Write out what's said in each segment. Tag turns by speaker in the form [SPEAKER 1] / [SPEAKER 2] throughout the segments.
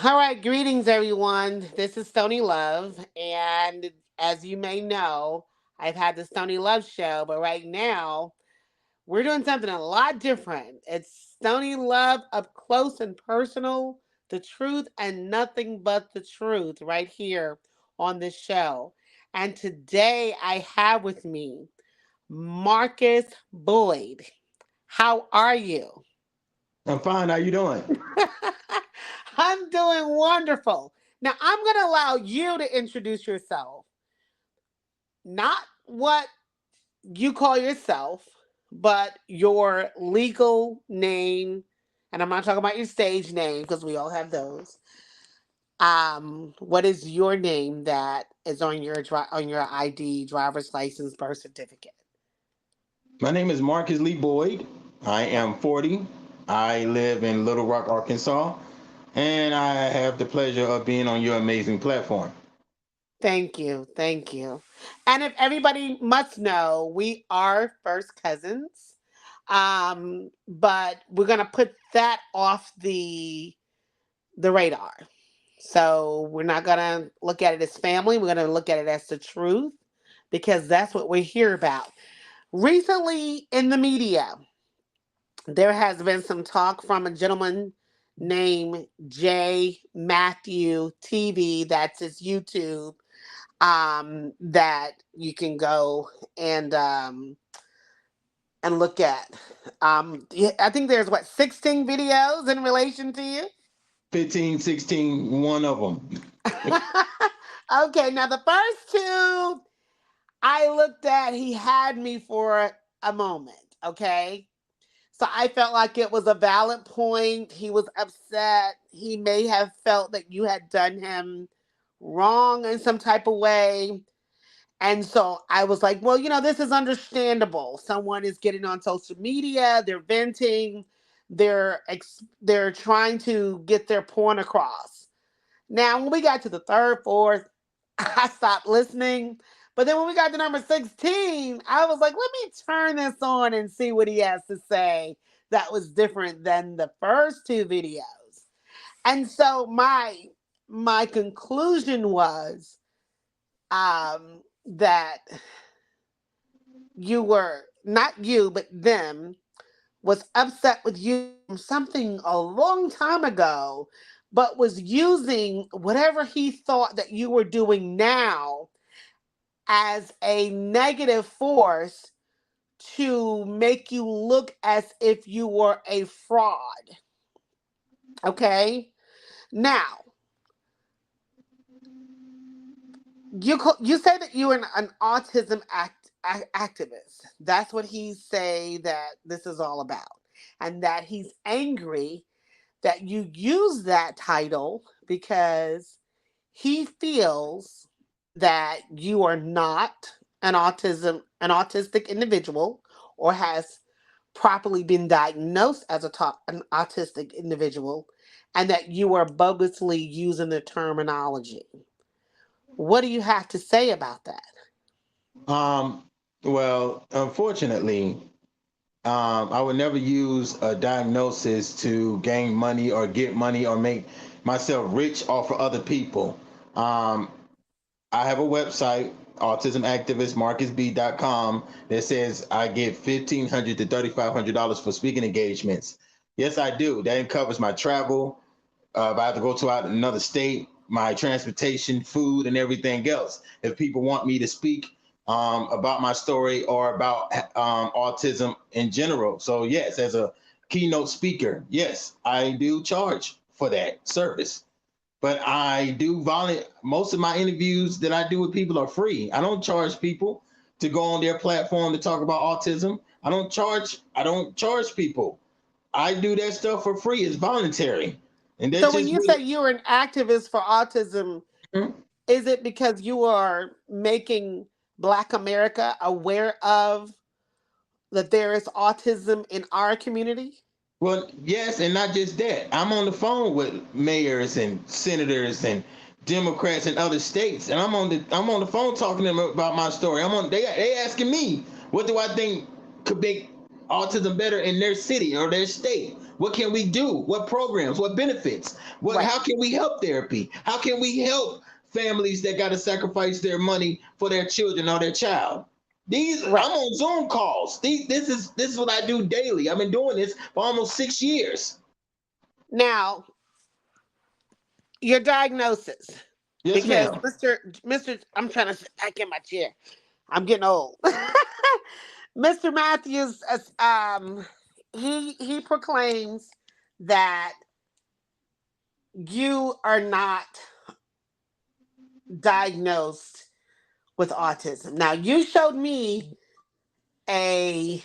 [SPEAKER 1] All right, greetings everyone. This is Stony Love, and as you may know, I've had the Stony Love show, but right now we're doing something a lot different. It's Stony Love up close and personal, the truth and nothing but the truth right here on this show. And today I have with me Marcus Boyd. How are you?
[SPEAKER 2] I'm fine. How you doing?
[SPEAKER 1] I'm doing wonderful. Now, I'm going to allow you to introduce yourself, not what you call yourself, but your legal name. And I'm not talking about your stage name because we all have those. What is your name that is on your ID, driver's license, birth certificate?
[SPEAKER 2] My name is Marcus Lee Boyd. I am 40. I live in Little Rock, Arkansas, and I have the pleasure of being on your amazing platform.
[SPEAKER 1] Thank you. Thank you. And if everybody must know, we are first cousins. But we're gonna put that off the radar. So we're not gonna look at it as family. We're gonna look at it as the truth because that's what we're here about. Recently in the media, there has been some talk from a gentleman named J. Matthew TV. That's his YouTube that you can go and look at. I think there's what 16 videos in relation to you.
[SPEAKER 2] 15, 16, one of them.
[SPEAKER 1] Okay, now the first two I looked at, he had me for a moment. Okay, so I felt like it was a valid point. He was upset. He may have felt that you had done him wrong in some type of way. And so I was like, well, this is understandable. Someone is getting on social media, they're venting, they're trying to get their point across. Now, when we got to the third, fourth, I stopped listening. But then when we got to number 16, I was like, let me turn this on and see what he has to say that was different than the first two videos. And so my conclusion was that you were not you but them was upset with you from something a long time ago but was using whatever he thought that you were doing now as a negative force to make you look as if you were a fraud. Okay, now you say that you're an autism activist. That's what he say that this is all about, and that he's angry that you use that title because he feels that you are not an autistic individual or has properly been diagnosed as an autistic individual, and that you are bogusly using the terminology. What do you have to say about that?
[SPEAKER 2] Um, well, unfortunately, I would never use a diagnosis to gain money or get money or make myself rich off of other people. Um, I have a website, autismactivistmarcusb.com, that says I get $1,500 to $3,500 for speaking engagements. Yes, I do. That covers my travel. If I have to go to out another state, my transportation, food, and everything else. If people want me to speak about my story or about autism in general. So yes, as a keynote speaker, yes, I do charge for that service. But I do volunteer. Most of my interviews that I do with people are free. I don't charge people to go on their platform to talk about autism. I don't charge people. I do that stuff for free. It's voluntary. And
[SPEAKER 1] So
[SPEAKER 2] that's
[SPEAKER 1] when
[SPEAKER 2] just
[SPEAKER 1] you
[SPEAKER 2] what
[SPEAKER 1] say you're an activist for autism, is it because you are making Black America aware of that there is autism in our community?
[SPEAKER 2] well, yes, and not just that. I'm on the phone with mayors and senators and Democrats in other states, and I'm on the phone talking to them about my story. They asking me what do I think could make autism better in their city or their state. What can we do? What programs? What benefits? What?
[SPEAKER 1] Right.
[SPEAKER 2] How can we help therapy? How can we help families that got to sacrifice their money for their children or their child? These
[SPEAKER 1] Right.
[SPEAKER 2] I'm on Zoom calls. This is what I do daily. I've been doing this for almost 6 years.
[SPEAKER 1] Now, your diagnosis,
[SPEAKER 2] Yes,
[SPEAKER 1] because
[SPEAKER 2] ma'am.
[SPEAKER 1] Mr. I'm trying to sit back in my chair. I'm getting old. Mr. Matthews, he proclaims that you are not diagnosed with autism. Now, you showed me a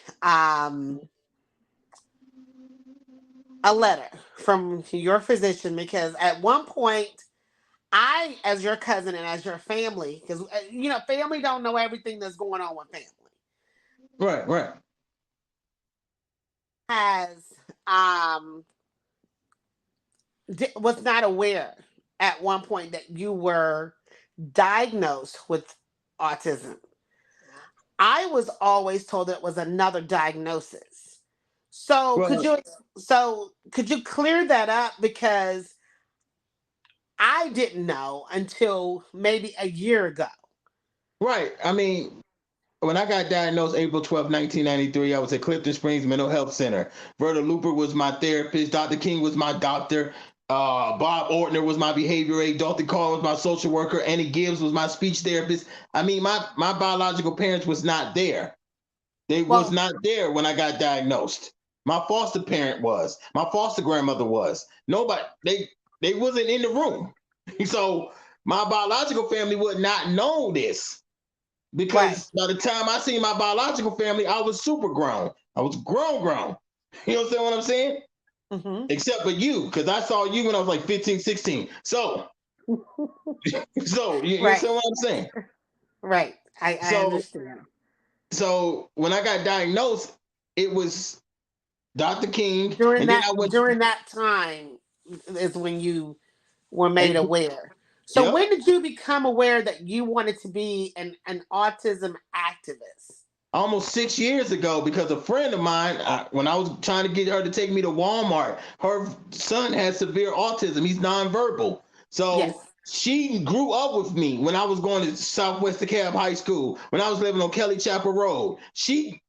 [SPEAKER 1] a letter from your physician, because at one point I, as your cousin and as your family, because family don't know everything that's going on with family,
[SPEAKER 2] Right, right.
[SPEAKER 1] has was not aware at one point that you were diagnosed with autism. I was always told it was another diagnosis. So
[SPEAKER 2] Well,
[SPEAKER 1] could you clear that up, because I didn't know until maybe a year ago.
[SPEAKER 2] right. I mean, when I got diagnosed April 12th, 1993, I was at Clifton Springs Mental Health Center. Verda Looper was my therapist. Dr. King was my doctor. Bob Ortner was my behavior aid. Dr. Carl was my social worker. Annie Gibbs was my speech therapist. I mean, my biological parents was not there. They was
[SPEAKER 1] Well,
[SPEAKER 2] not there when I got diagnosed. My foster parent was. My foster grandmother was. Nobody. They wasn't in the room. So my biological family would not know this,
[SPEAKER 1] right.
[SPEAKER 2] because by the time I seen my biological family, I was super grown. I was grown. You understand what I'm saying?
[SPEAKER 1] Hmm.
[SPEAKER 2] Except for you, because I saw you when I was like 15, 16. So, you
[SPEAKER 1] Right.
[SPEAKER 2] understand what I'm saying?
[SPEAKER 1] Right. I
[SPEAKER 2] So,
[SPEAKER 1] understand.
[SPEAKER 2] when I got diagnosed, it was Dr. King,
[SPEAKER 1] During
[SPEAKER 2] and then
[SPEAKER 1] that
[SPEAKER 2] I went
[SPEAKER 1] during that time is when you were made
[SPEAKER 2] April.
[SPEAKER 1] aware. So
[SPEAKER 2] Yep,
[SPEAKER 1] when did you become aware that you wanted to be an autism activist?
[SPEAKER 2] almost 6 years ago, because a friend of mine, when I was trying to get her to take me to Walmart, her son has severe autism. He's nonverbal. So
[SPEAKER 1] Yes.
[SPEAKER 2] she grew up with me when I was going to Southwest DeKalb High School, when I was living on Kelly Chapel Road. She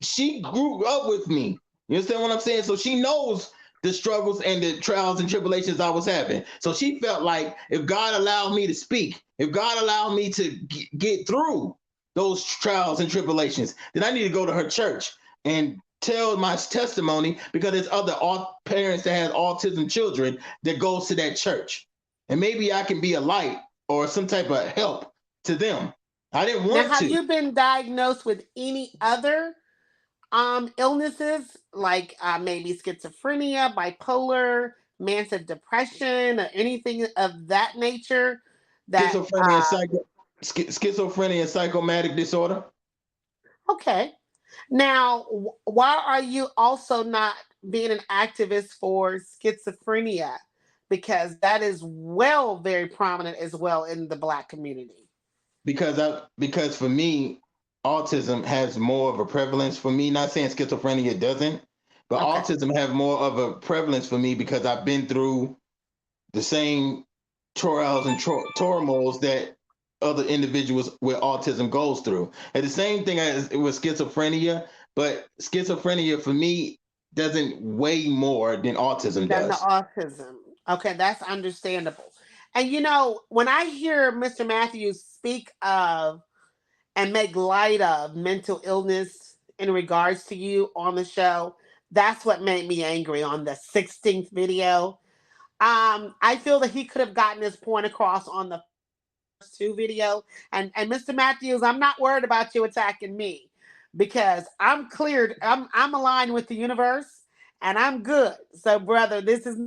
[SPEAKER 2] grew up with me. You understand what I'm saying? So she knows the struggles and the trials and tribulations I was having. So she felt like if God allowed me to speak, if God allowed me to get through those trials and tribulations, then I need to go to her church and tell my testimony, because there's other parents that have autism children that goes to that church, and maybe I can be a light or some type of help to them. I didn't
[SPEAKER 1] Now,
[SPEAKER 2] want
[SPEAKER 1] have
[SPEAKER 2] to.
[SPEAKER 1] you been diagnosed with any other illnesses, like maybe schizophrenia, bipolar, manic depression, or anything of that nature? That
[SPEAKER 2] Schizophrenia and schizophrenia and psychomatic disorder.
[SPEAKER 1] Okay. Now, why are you also not being an activist for schizophrenia? Because that is very prominent as well in the Black community.
[SPEAKER 2] Because for me, autism has more of a prevalence for me. Not saying schizophrenia doesn't, but
[SPEAKER 1] Okay.
[SPEAKER 2] autism have more of a prevalence for me, because I've been through the same trials and turmoils that other individuals with autism goes through. And the same thing as with schizophrenia, but schizophrenia for me doesn't weigh more than autism
[SPEAKER 1] Than the
[SPEAKER 2] does.
[SPEAKER 1] autism. Okay, that's understandable. And when I hear Mr. Matthews speak of and make light of mental illness in regards to you on the show, that's what made me angry on the 16th video. I feel that he could have gotten his point across on the first two video. And Mr. Matthews, I'm not worried about you attacking me, because I'm cleared. I'm aligned with the universe, and I'm good. So, brother, this is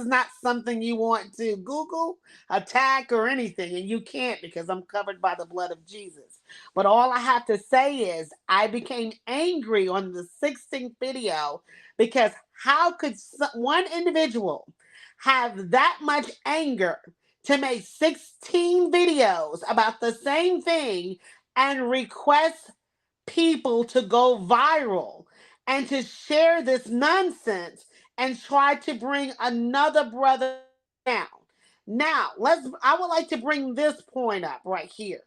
[SPEAKER 1] not something you want to Google, attack, or anything, and you can't, because I'm covered by the blood of Jesus. But all I have to say is I became angry on the 16th video, because how could one individual have that much anger to make 16 videos about the same thing and request people to go viral and to share this nonsense and tried to bring another brother down. Now, I would like to bring this point up right here.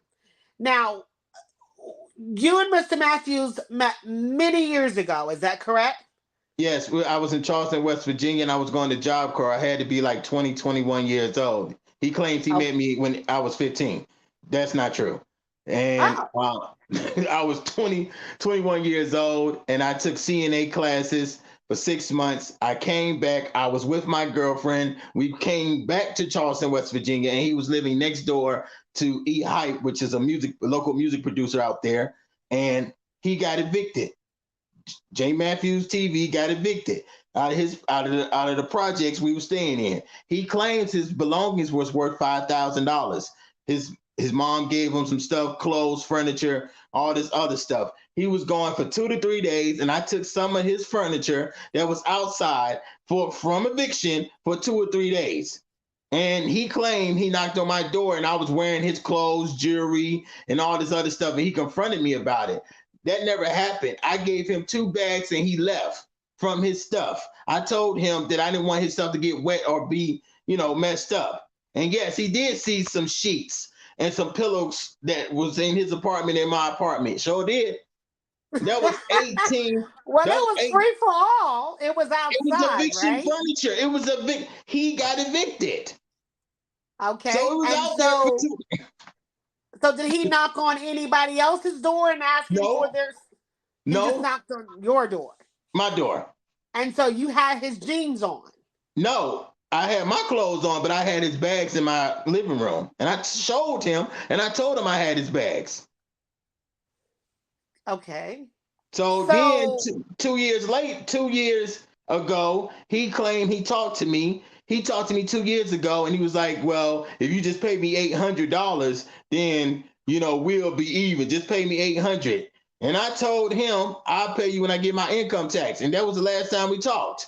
[SPEAKER 1] Now, you and Mr. Matthews met many years ago, is that correct?
[SPEAKER 2] Yes, I was in Charleston, West Virginia, and I was going to Job Corps. I had to be like 20, 21 years old. He claims he
[SPEAKER 1] Oh,
[SPEAKER 2] met me when I was 15. That's not true. And
[SPEAKER 1] oh,
[SPEAKER 2] I was 20, 21 years old, and I took CNA classes for 6 months. I came back. I was with my girlfriend. We came back to Charleston, West Virginia, and he was living next door to E Hype, which is a local music producer out there. And he got evicted. J. Matthews TV got evicted out of the projects we were staying in. He claims his belongings was worth $5,000. His mom gave him some stuff, clothes, furniture, all this other stuff. He was gone for 2 to 3 days, and I took some of his furniture that was outside from eviction for 2 or 3 days. And he claimed he knocked on my door, and I was wearing his clothes, jewelry, and all this other stuff, and he confronted me about it. That never happened. I gave him 2 bags and he left from his stuff. I told him that I didn't want his stuff to get wet or be, messed up. And yes, he did see some sheets and some pillows that was in his apartment in my apartment. Sure did. That was 18.
[SPEAKER 1] well, it
[SPEAKER 2] That was
[SPEAKER 1] was
[SPEAKER 2] 8.
[SPEAKER 1] free for all. It was
[SPEAKER 2] It was
[SPEAKER 1] outside,
[SPEAKER 2] eviction
[SPEAKER 1] right?
[SPEAKER 2] furniture. It was he got evicted. So
[SPEAKER 1] Okay.
[SPEAKER 2] it was
[SPEAKER 1] And
[SPEAKER 2] out there for 2.
[SPEAKER 1] so did he knock on anybody else's door and asking for
[SPEAKER 2] No,
[SPEAKER 1] their, he just
[SPEAKER 2] no,
[SPEAKER 1] knocked on your door.
[SPEAKER 2] my door.
[SPEAKER 1] And so you had his jeans on.
[SPEAKER 2] No, I had my clothes on, but I had his bags in my living room. And I showed him and I told him I had his bags.
[SPEAKER 1] Okay.
[SPEAKER 2] So then
[SPEAKER 1] So
[SPEAKER 2] 2 years ago, he claimed he talked to me. He talked to me 2 years ago and he was like, well, if you just pay me $800, then, we'll be even. Just pay me $800. And I told him, I'll pay you when I get my income tax. And that was the last time we talked.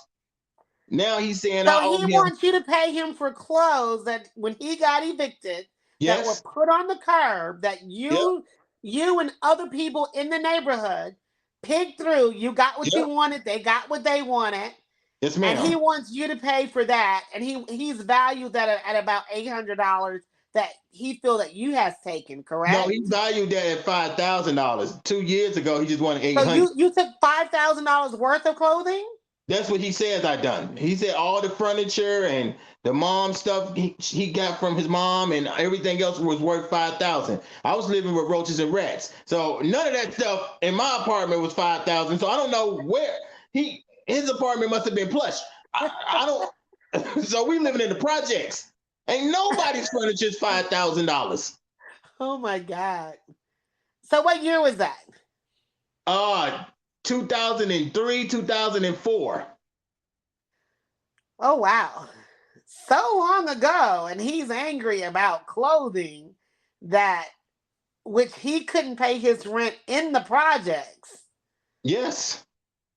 [SPEAKER 2] Now he's saying I
[SPEAKER 1] so
[SPEAKER 2] owe
[SPEAKER 1] he
[SPEAKER 2] him.
[SPEAKER 1] wants you to pay him for clothes that when he got evicted that were
[SPEAKER 2] Yes.
[SPEAKER 1] put on the curb that
[SPEAKER 2] Yep.
[SPEAKER 1] you and other people in the neighborhood picked through. You got what you
[SPEAKER 2] Yep.
[SPEAKER 1] wanted, they got what they wanted.
[SPEAKER 2] Yes,
[SPEAKER 1] And he
[SPEAKER 2] ma'am.
[SPEAKER 1] wants you to pay for that. And he's valued that at about $800 that he feel that you has taken,
[SPEAKER 2] No,
[SPEAKER 1] correct?
[SPEAKER 2] he valued that at $5,000. 2 years ago, he just wanted
[SPEAKER 1] So
[SPEAKER 2] 800.
[SPEAKER 1] you took $5,000 worth of clothing?
[SPEAKER 2] That's what he says I done. He said all the furniture and the mom stuff he got from his mom and everything else was worth 5,000. I was living with roaches and rats, so none of that stuff in my apartment was 5,000. So I don't know where his apartment must have been plush. I don't. So we living in the projects. Ain't nobody's furniture is $5,000.
[SPEAKER 1] Oh my God. So what year was that?
[SPEAKER 2] 2003, 2004.
[SPEAKER 1] Oh wow. So long ago, and he's angry about clothing that which he couldn't pay his rent in the projects.
[SPEAKER 2] Yes.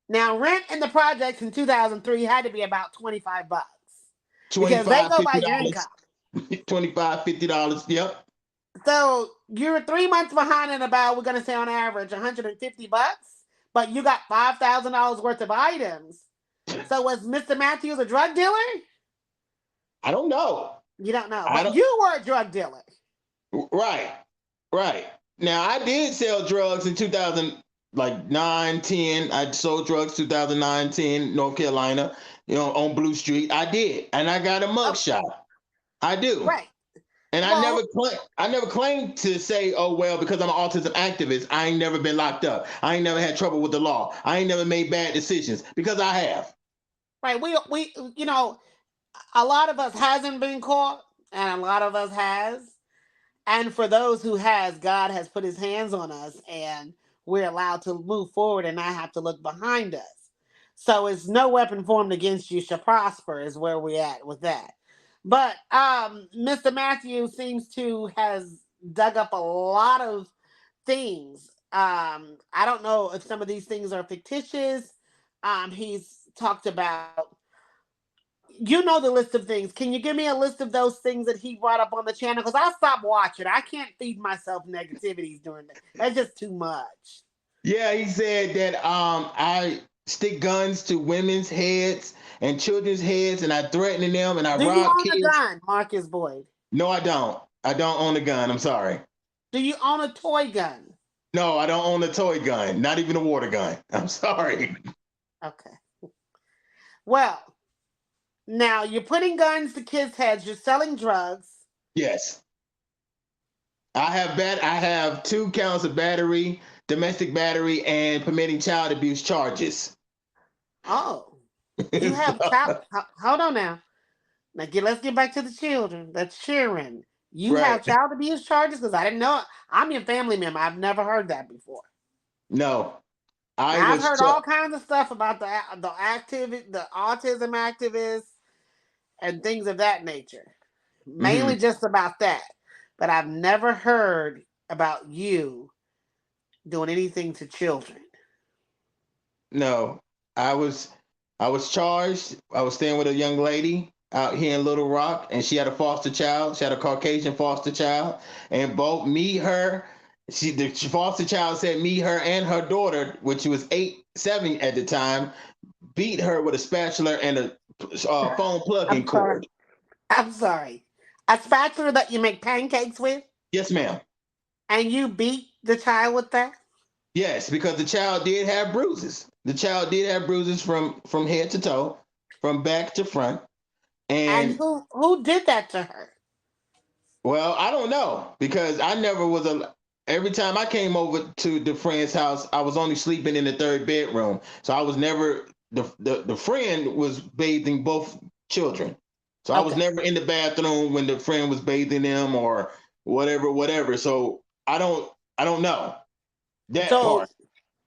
[SPEAKER 1] Now, rent in the projects in 2003 had to be about $25 because they
[SPEAKER 2] 25,
[SPEAKER 1] go by your
[SPEAKER 2] $50.
[SPEAKER 1] income.
[SPEAKER 2] $25, $50. Yep.
[SPEAKER 1] So you're 3 months behind in about, we're gonna say on average, $150, but you got $5,000 worth of items. So was Mr. Matthews a drug dealer?
[SPEAKER 2] I don't know.
[SPEAKER 1] You don't know,
[SPEAKER 2] I
[SPEAKER 1] but
[SPEAKER 2] don't.
[SPEAKER 1] you were a drug dealer.
[SPEAKER 2] Right. Right. Now I did sell drugs in 2000, like 9, 10. I sold drugs 2009, 10, North Carolina, on Blue Street. I did. And I got a mugshot. I do.
[SPEAKER 1] Right.
[SPEAKER 2] And
[SPEAKER 1] Well,
[SPEAKER 2] I never claimed to say, oh well, because I'm an autism activist, I ain't never been locked up. I ain't never had trouble with the law. I ain't never made bad decisions because I have.
[SPEAKER 1] right. We a lot of us hasn't been caught, and a lot of us has. And for those who has, God has put his hands on us and we're allowed to move forward and not have to look behind us. So it's no weapon formed against you shall prosper is where we're at with that. But Mr. Matthew seems to has dug up a lot of things. I don't know if some of these things are fictitious. He's talked about, the list of things. Can you give me a list of those things that he brought up on the channel? Because I stopped watching. I can't feed myself negativities during that. That's just too much.
[SPEAKER 2] Yeah, he said that I stick guns to women's heads and children's heads, and I threaten them, and I
[SPEAKER 1] Do you
[SPEAKER 2] rob
[SPEAKER 1] own a
[SPEAKER 2] kids.
[SPEAKER 1] gun, Marcus Boyd?
[SPEAKER 2] No, I don't. I don't own a gun. I'm sorry.
[SPEAKER 1] Do you own a toy gun?
[SPEAKER 2] No, I don't own a toy gun, not even a water gun. I'm sorry.
[SPEAKER 1] Okay. Well, now you're putting guns to kids' heads. You're selling drugs.
[SPEAKER 2] Yes. I have 2 counts of battery, domestic battery, and permitting child abuse charges.
[SPEAKER 1] Oh, you have child. Hold on now. Let's get back to the children. That's Sharon. You
[SPEAKER 2] Right.
[SPEAKER 1] have child abuse charges because I didn't know. I'm your family member. I've never heard that before.
[SPEAKER 2] No. I
[SPEAKER 1] Now, I've
[SPEAKER 2] was
[SPEAKER 1] heard all kinds of stuff about the autism activists, and things of that nature. Mainly
[SPEAKER 2] Mhm.
[SPEAKER 1] just about that, but I've never heard about you doing anything to children.
[SPEAKER 2] No. I was I was charged. I was staying with a young lady out here in Little Rock, and she had a foster child. She had a Caucasian foster child, and both me, her, the foster child said me, her, and her daughter, which was 7 at the time, beat her with a spatula and a phone
[SPEAKER 1] I'm
[SPEAKER 2] plug-in
[SPEAKER 1] sorry.
[SPEAKER 2] cord.
[SPEAKER 1] I'm sorry. A spatula that you make pancakes with,
[SPEAKER 2] Yes, ma'am.
[SPEAKER 1] and you beat the child with that?
[SPEAKER 2] Yes, because the child did have bruises. The child did have bruises from head to toe, from back to front.
[SPEAKER 1] And
[SPEAKER 2] And
[SPEAKER 1] who did that to her?
[SPEAKER 2] well, I don't know because I never was a. Every time I came over to the friend's house, I was only sleeping in the third bedroom, so I was never the friend was bathing both children, so I was
[SPEAKER 1] Okay.
[SPEAKER 2] never in the bathroom when the friend was bathing them or whatever. So I don't know that
[SPEAKER 1] So
[SPEAKER 2] part.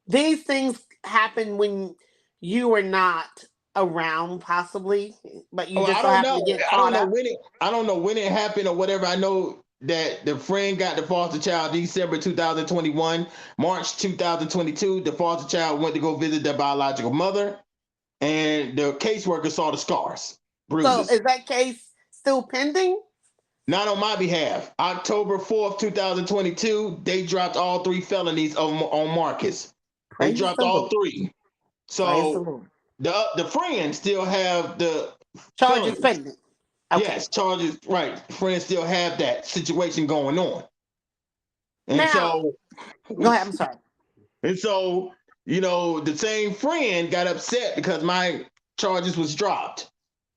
[SPEAKER 1] these things happen when you were not around, possibly, but you
[SPEAKER 2] Oh,
[SPEAKER 1] just
[SPEAKER 2] I
[SPEAKER 1] so
[SPEAKER 2] don't
[SPEAKER 1] happen
[SPEAKER 2] know.
[SPEAKER 1] to get
[SPEAKER 2] I don't
[SPEAKER 1] caught
[SPEAKER 2] know
[SPEAKER 1] up.
[SPEAKER 2] when it. I don't know when it happened or whatever. I know that the friend got the foster child December 2021, March 2022. The foster child went to go visit their biological mother, and the caseworker saw the scars,
[SPEAKER 1] So
[SPEAKER 2] bruises.
[SPEAKER 1] is that case still pending?
[SPEAKER 2] Not on my behalf. October 4th, 2022, they dropped all 3 felonies on Marcus. They
[SPEAKER 1] Praise
[SPEAKER 2] dropped
[SPEAKER 1] the
[SPEAKER 2] all
[SPEAKER 1] Lord.
[SPEAKER 2] 3.
[SPEAKER 1] Praise the
[SPEAKER 2] So
[SPEAKER 1] Lord.
[SPEAKER 2] the friends still have the
[SPEAKER 1] Charges
[SPEAKER 2] felonies.
[SPEAKER 1] pending. Okay.
[SPEAKER 2] Yes, charges, right. Friends still have that situation going on. And
[SPEAKER 1] Now,
[SPEAKER 2] so,
[SPEAKER 1] go ahead. I'm sorry.
[SPEAKER 2] and so, the same friend got upset because my charges was dropped.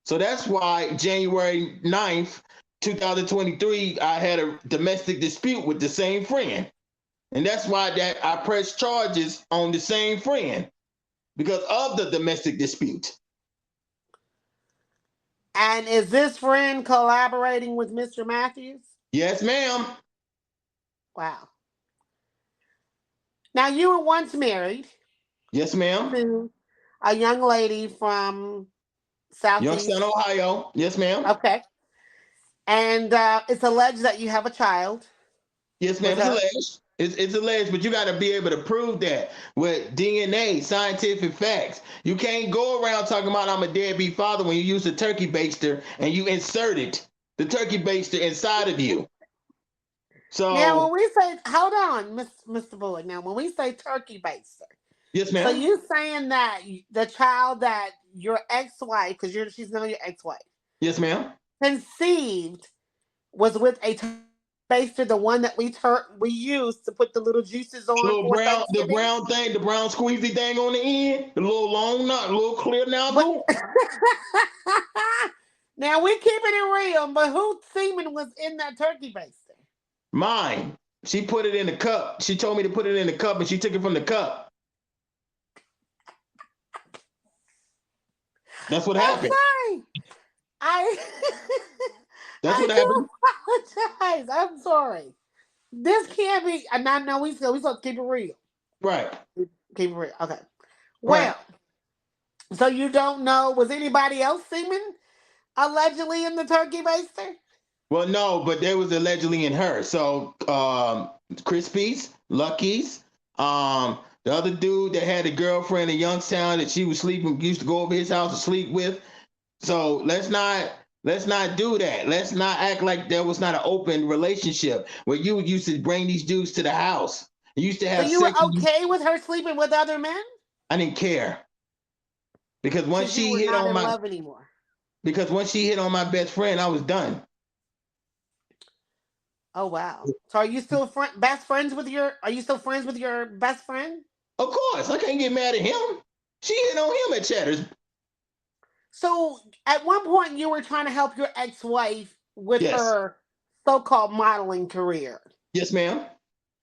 [SPEAKER 2] So that's why January 9th, 2023, I had a domestic dispute with the same friend. And that's why that I pressed charges on the same friend because of the domestic dispute.
[SPEAKER 1] And is this friend collaborating with Mr. Matthews?
[SPEAKER 2] Yes, ma'am.
[SPEAKER 1] Wow. Now, you were once married
[SPEAKER 2] Yes, ma'am.
[SPEAKER 1] to a young lady from
[SPEAKER 2] Youngstown,
[SPEAKER 1] Southeast.
[SPEAKER 2] Ohio. Yes, ma'am.
[SPEAKER 1] Okay. And it's alleged that you have a child
[SPEAKER 2] Yes,
[SPEAKER 1] with
[SPEAKER 2] ma'am. It's
[SPEAKER 1] her.
[SPEAKER 2] alleged. It's alleged, but you got to be able to prove that with DNA, scientific facts. You can't go around talking about I'm a deadbeat father when you use a turkey baster and you inserted the turkey baster inside of you.
[SPEAKER 1] Now,
[SPEAKER 2] So,
[SPEAKER 1] when we say, hold on, Mr. Boyd. Now, when we say turkey baster,
[SPEAKER 2] yes,
[SPEAKER 1] so
[SPEAKER 2] ma'am.
[SPEAKER 1] you saying that the child that your ex-wife, because she's not your ex-wife,
[SPEAKER 2] Yes, ma'am.
[SPEAKER 1] conceived was with a turkey baster, the one that we used to put the little juices
[SPEAKER 2] The
[SPEAKER 1] on
[SPEAKER 2] little
[SPEAKER 1] for
[SPEAKER 2] brown, the
[SPEAKER 1] Thanksgiving?
[SPEAKER 2] brown thing, the brown squeezy thing on the end, the little long, not little clear
[SPEAKER 1] But
[SPEAKER 2] nozzle.
[SPEAKER 1] now we're keeping it real, but whose semen was in that turkey baster?
[SPEAKER 2] Mine. She put it in the cup. She told me to put it in the cup, and she took it from the cup. That's what
[SPEAKER 1] I'm
[SPEAKER 2] happened.
[SPEAKER 1] sorry. I
[SPEAKER 2] That's
[SPEAKER 1] I
[SPEAKER 2] what happened.
[SPEAKER 1] do apologize. I'm sorry. This can't be. And I know we supposed to keep it real.
[SPEAKER 2] Right.
[SPEAKER 1] Keep it real. Okay.
[SPEAKER 2] Right.
[SPEAKER 1] Well, so you don't know, was anybody else semen allegedly in the turkey baster?
[SPEAKER 2] Well, no, but they was allegedly in her. So, Crispies, Lucky's, the other dude that had a girlfriend in Youngstown that she was sleeping, used to go over his house to sleep with. So let's not do that. Let's not act like there was not an open relationship where you used to bring these dudes to the house. You used to
[SPEAKER 1] So
[SPEAKER 2] have
[SPEAKER 1] you were
[SPEAKER 2] sex.
[SPEAKER 1] okay with her sleeping with other men?
[SPEAKER 2] I didn't care. because once
[SPEAKER 1] Because you
[SPEAKER 2] she
[SPEAKER 1] were
[SPEAKER 2] hit
[SPEAKER 1] not
[SPEAKER 2] on
[SPEAKER 1] in
[SPEAKER 2] my
[SPEAKER 1] love anymore.
[SPEAKER 2] because once she hit on my best friend, I was done.
[SPEAKER 1] Oh wow. So are you still best friends with your? Are you still friends with your best friend?
[SPEAKER 2] Of course, I can't get mad at him. She hit on him at Cheddar's.
[SPEAKER 1] So at one point you were trying to help your ex-wife with
[SPEAKER 2] Yes.
[SPEAKER 1] her so-called modeling career.
[SPEAKER 2] Yes, ma'am.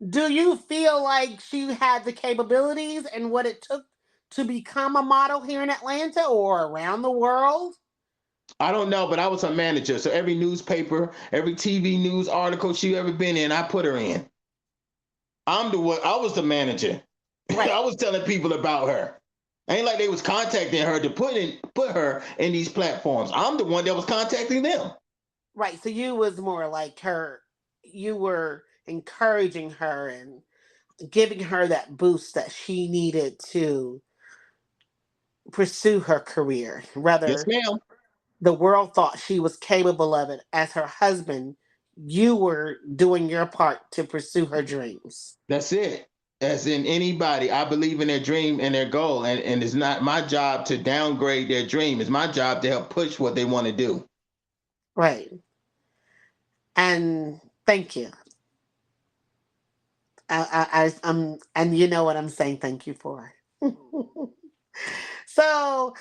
[SPEAKER 1] Do you feel like she had the capabilities and what it took to become a model here in Atlanta or around the world?
[SPEAKER 2] I don't know, but I was her manager. So every newspaper, every TV news article she ever been in, I put her in. I was the manager.
[SPEAKER 1] Right.
[SPEAKER 2] I was telling people about her. Ain't like they was contacting her to put her in these platforms. I'm the one that was contacting them.
[SPEAKER 1] Right. So you was more like her, you were encouraging her and giving her that boost that she needed to pursue her career.
[SPEAKER 2] Yes,
[SPEAKER 1] Rather,
[SPEAKER 2] ma'am.
[SPEAKER 1] the world thought she was capable of it. As her husband, you were doing your part to pursue her dreams.
[SPEAKER 2] That's it. As in anybody, I believe in their dream and their goal. And it's not my job to downgrade their dream. It's my job to help push what they want to do.
[SPEAKER 1] Right. And thank you. And you know what I'm saying thank you for. So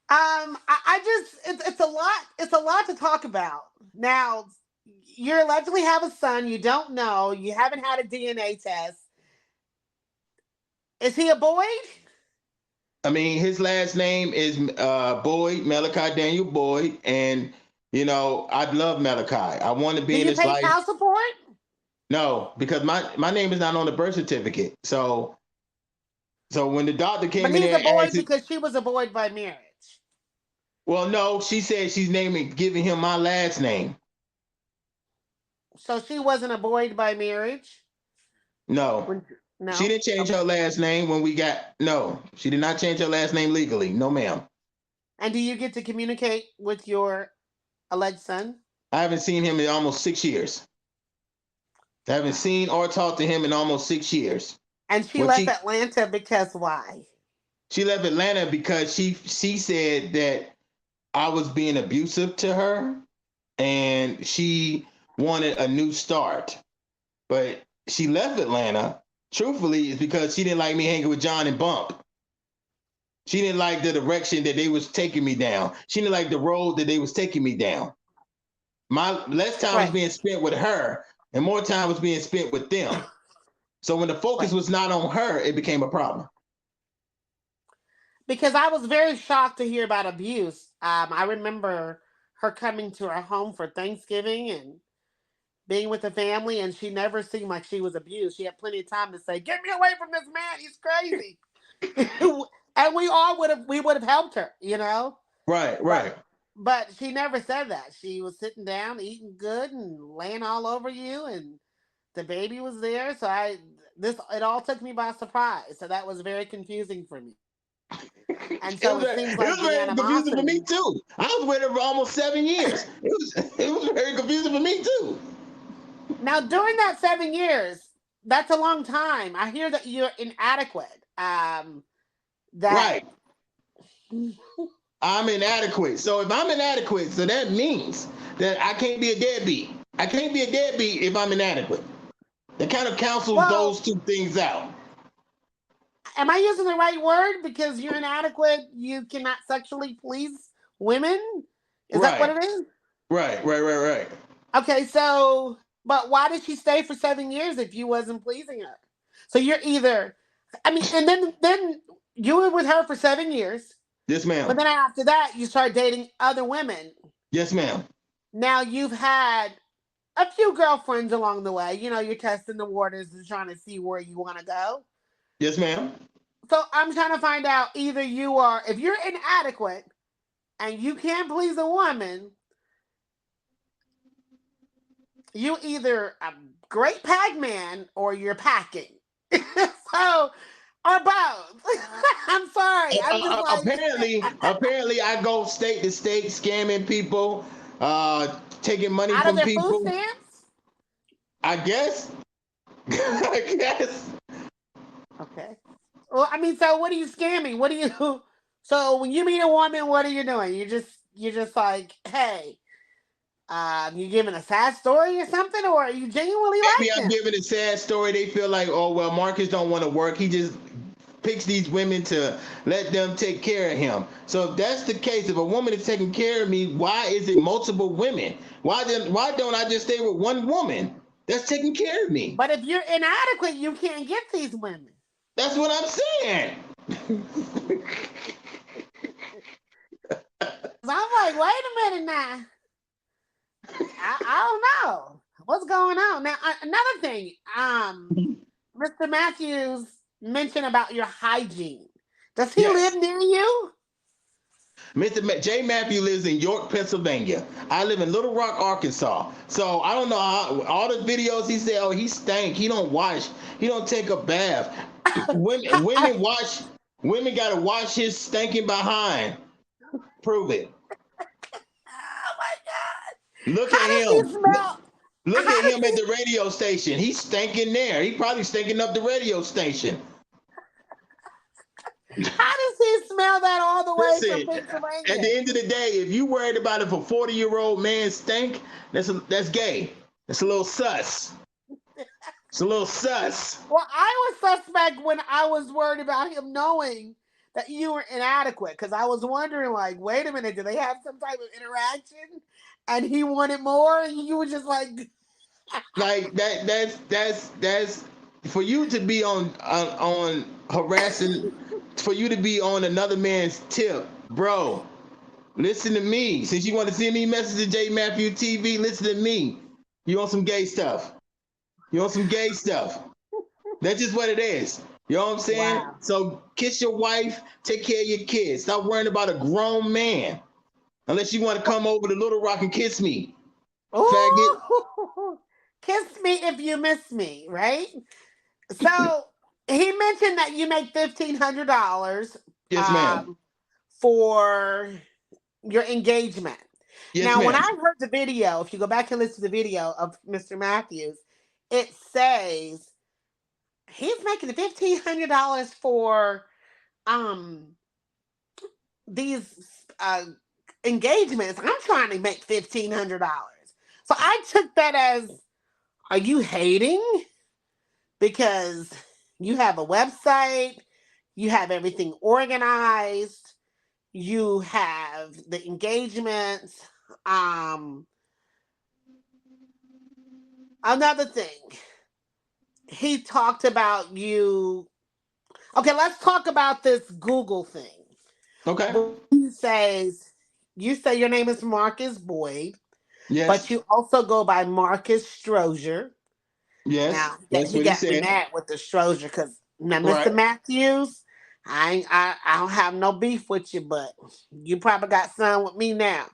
[SPEAKER 1] I just it's a lot to talk about. Now you allegedly have a son, you don't know, you haven't had a DNA test. Is he a boy?
[SPEAKER 2] I mean, his last name is Boyd, Malachi Daniel Boyd. And, I love Malachi. I want to
[SPEAKER 1] Do
[SPEAKER 2] be in
[SPEAKER 1] you
[SPEAKER 2] his
[SPEAKER 1] pay
[SPEAKER 2] life.
[SPEAKER 1] child support?
[SPEAKER 2] No, because my name is not on the birth certificate. So when the doctor
[SPEAKER 1] But
[SPEAKER 2] came in
[SPEAKER 1] he's
[SPEAKER 2] there
[SPEAKER 1] a
[SPEAKER 2] and
[SPEAKER 1] boy
[SPEAKER 2] asked,
[SPEAKER 1] because she was a boy by marriage.
[SPEAKER 2] well, no, she said she's giving him my last name.
[SPEAKER 1] So she wasn't a boy by marriage?
[SPEAKER 2] No,
[SPEAKER 1] When,
[SPEAKER 2] she
[SPEAKER 1] no?
[SPEAKER 2] didn't change
[SPEAKER 1] Okay.
[SPEAKER 2] her last name when no, she did not change her last name legally. No, ma'am.
[SPEAKER 1] And do you get to communicate with your alleged son?
[SPEAKER 2] I haven't seen him in almost 6 years. I haven't seen or talked to him in almost 6 years.
[SPEAKER 1] And she
[SPEAKER 2] What
[SPEAKER 1] left
[SPEAKER 2] she
[SPEAKER 1] Atlanta because why?
[SPEAKER 2] She left Atlanta because she said that I was being abusive to her and she wanted a new start. But she left Atlanta, truthfully, is because she didn't like me hanging with John and Bump. She didn't like the direction that they was taking me down. She didn't like the road that they was taking me down. My less time was
[SPEAKER 1] Right,
[SPEAKER 2] being spent with her and more time was being spent with them. So when the focus
[SPEAKER 1] right.
[SPEAKER 2] was not on her, it became a problem.
[SPEAKER 1] Because I was very shocked to hear about abuse. I remember her coming to our home for Thanksgiving and being with the family, and she never seemed like she was abused. She had plenty of time to say, "Get me away from this man. He's crazy," and we would have helped her,
[SPEAKER 2] Right,
[SPEAKER 1] But
[SPEAKER 2] right.
[SPEAKER 1] but she never said that. She was sitting down, eating good, and laying all over you, and the baby was there. So it all took me by surprise. So that was very confusing for me. And
[SPEAKER 2] It
[SPEAKER 1] so
[SPEAKER 2] was
[SPEAKER 1] it seems
[SPEAKER 2] it
[SPEAKER 1] like
[SPEAKER 2] was
[SPEAKER 1] the
[SPEAKER 2] very confusing for me
[SPEAKER 1] animosity.
[SPEAKER 2] too. I was with her for almost 7 years. It was very confusing for me too.
[SPEAKER 1] Now, during that 7 years, that's a long time. I hear that you're inadequate. That
[SPEAKER 2] Right. I'm inadequate. So if I'm inadequate, so that means that I can't be a deadbeat. I can't be a deadbeat if I'm inadequate. That kind of cancels
[SPEAKER 1] well,
[SPEAKER 2] those two things out.
[SPEAKER 1] am I using the right word? Because you're inadequate, you cannot sexually please women. Is that what
[SPEAKER 2] Right.
[SPEAKER 1] it is?
[SPEAKER 2] Right.
[SPEAKER 1] Okay, so but why did she stay for 7 years if you wasn't pleasing her? So you're either, I mean, and then you were with her for 7 years,
[SPEAKER 2] Yes,
[SPEAKER 1] but
[SPEAKER 2] ma'am.
[SPEAKER 1] then after that you start dating other women.
[SPEAKER 2] Yes, ma'am.
[SPEAKER 1] Now you've had a few girlfriends along the way. You're testing the waters and trying to see where you want to go.
[SPEAKER 2] Yes, ma'am.
[SPEAKER 1] So I'm trying to find out either you are, if you're inadequate and you can't please a woman, you either a great Pac-Man or you're packing. So, or both. I'm sorry. I'm just like,
[SPEAKER 2] Apparently, I go state to state scamming people, taking money
[SPEAKER 1] out of
[SPEAKER 2] from
[SPEAKER 1] their food
[SPEAKER 2] people.
[SPEAKER 1] stamps.
[SPEAKER 2] I guess. I guess.
[SPEAKER 1] Okay. Well, I mean, so what are you scamming? What do you? So when you meet a woman, what are you doing? You're just like, hey, you giving a sad story or something, or you genuinely
[SPEAKER 2] Maybe
[SPEAKER 1] like
[SPEAKER 2] I'm
[SPEAKER 1] them?
[SPEAKER 2] giving a sad story. They feel like, oh well, Marcus don't want to work. He just picks these women to let them take care of him. So if that's the case, if a woman is taking care of me, why is it multiple women? Why don't I just stay with one woman that's taking care of me?
[SPEAKER 1] But if you're inadequate, you can't get these women.
[SPEAKER 2] That's what I'm saying.
[SPEAKER 1] So I'm like, wait a minute now. I don't know what's going on now. Another thing, Mr. Matthews mentioned about your hygiene. Does he live
[SPEAKER 2] Yes.
[SPEAKER 1] near you?
[SPEAKER 2] J. Matthew lives in York, Pennsylvania. I live in Little Rock, Arkansas. So I don't know how all the videos he said, oh, he stank. He don't wash. He don't take a bath. Women wash. Women gotta wash his stinking behind. Prove it.
[SPEAKER 1] Oh my God!
[SPEAKER 2] Look
[SPEAKER 1] How
[SPEAKER 2] at
[SPEAKER 1] does he
[SPEAKER 2] him.
[SPEAKER 1] smell?
[SPEAKER 2] Look
[SPEAKER 1] How
[SPEAKER 2] at
[SPEAKER 1] does
[SPEAKER 2] him at
[SPEAKER 1] he?
[SPEAKER 2] the radio station. He's stinking there. He probably stinking up the radio station.
[SPEAKER 1] How does he smell that all the way from
[SPEAKER 2] Listen, at
[SPEAKER 1] Pennsylvania?
[SPEAKER 2] the end of the day, if you worried about if a 40-year-old man stink, that's gay. That's a little sus. It's a little sus.
[SPEAKER 1] Well, I was suspect when I was worried about him knowing that you were inadequate because I was wondering, like, wait a minute, do they have some type of interaction? And he wanted more, and you were just like,
[SPEAKER 2] Like that. That's for you to be on harassing. For you to be on another man's tip, bro. Listen to me. Since you want to send me message to J Matthew TV, listen to me. You want some gay stuff? You want some gay stuff? That's just what it is. You know what I'm saying?
[SPEAKER 1] wow.
[SPEAKER 2] So kiss your wife, take care of your kids. Stop worrying about a grown man. Unless you want to come over to Little Rock and kiss me, faggot.
[SPEAKER 1] Ooh, kiss me if you miss me, right? So he mentioned that you make $1,500
[SPEAKER 2] Yes, ma'am.
[SPEAKER 1] um, for your engagement.
[SPEAKER 2] Yes,
[SPEAKER 1] Now, when
[SPEAKER 2] ma'am.
[SPEAKER 1] I heard the video, if you go back and listen to the video of Mr. Matthews, it says he's making $1,500 for um these engagements. I'm trying to make $1,500. So I took that as, are you hating? Because you have a website, you have everything organized, you have the engagements. Um, Another thing, he talked about you. Okay, let's talk about this Google thing.
[SPEAKER 2] Okay.
[SPEAKER 1] When he says, you say your name is Marcus Boyd, but
[SPEAKER 2] Yes.
[SPEAKER 1] you also go by Marcus Strozier.
[SPEAKER 2] Yes.
[SPEAKER 1] Now
[SPEAKER 2] That's
[SPEAKER 1] he
[SPEAKER 2] what he
[SPEAKER 1] got me
[SPEAKER 2] said.
[SPEAKER 1] mad with the Strozier because now
[SPEAKER 2] Right.
[SPEAKER 1] Mr. Matthews, I don't have no beef with you, but you probably got some with me now.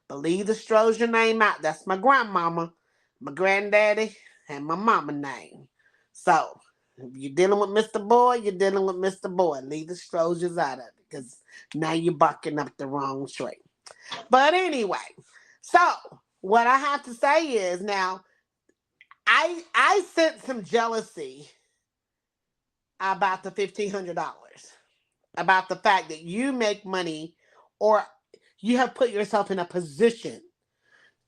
[SPEAKER 1] But leave the Strozier name out. That's my grandmama, my granddaddy, and my mama name. So if you're dealing with Mr. Boyd, you're dealing with Mr. Boyd. Leave the Stroziers out of it because now you're barking up the wrong tree. But anyway, so what I have to say is now I sense some jealousy about the $1,500, about the fact that you make money or you have put yourself in a position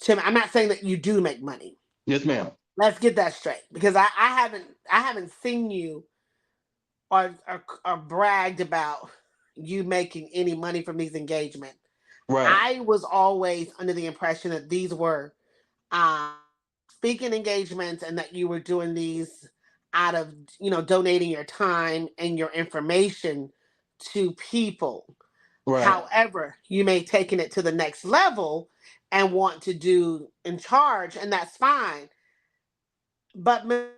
[SPEAKER 1] to. I'm not saying that you do make money.
[SPEAKER 2] Yes, ma'am.
[SPEAKER 1] Let's get that straight because I haven't seen you or bragged about you making any money from these engagements.
[SPEAKER 2] Right.
[SPEAKER 1] I was always under the impression that these were um, speaking engagements and that you were doing these out of donating your time and your information to people.
[SPEAKER 2] Right.
[SPEAKER 1] However, you may taken it to the next level and want to do in charge, and that's fine. But Mr.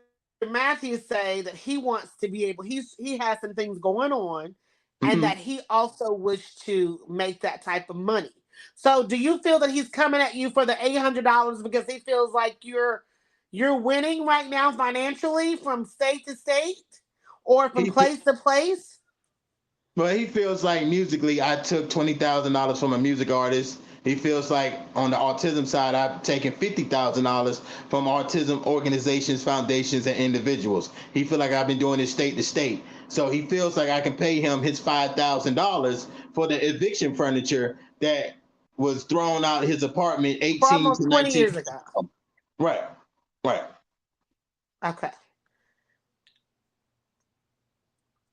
[SPEAKER 1] Matthews say that he wants to be able. He has some things going on, and
[SPEAKER 2] Hmm.
[SPEAKER 1] that he also wished to make that type of money. So, do you feel that he's coming at you for the $800 because he feels like you're winning right now financially from state to state or from
[SPEAKER 2] He
[SPEAKER 1] place to place?
[SPEAKER 2] Well, he feels like musically, I took $20,000 from a music artist, He feels like on the autism side, I've taken $50,000 from autism organizations, foundations, and individuals. He feels like I've been doing this state to state. So he feels like I can pay him his $5,000 for the eviction furniture that was thrown out of his apartment
[SPEAKER 1] For
[SPEAKER 2] 18
[SPEAKER 1] almost
[SPEAKER 2] to
[SPEAKER 1] 20
[SPEAKER 2] 19.
[SPEAKER 1] years ago.
[SPEAKER 2] Right, right.
[SPEAKER 1] Okay.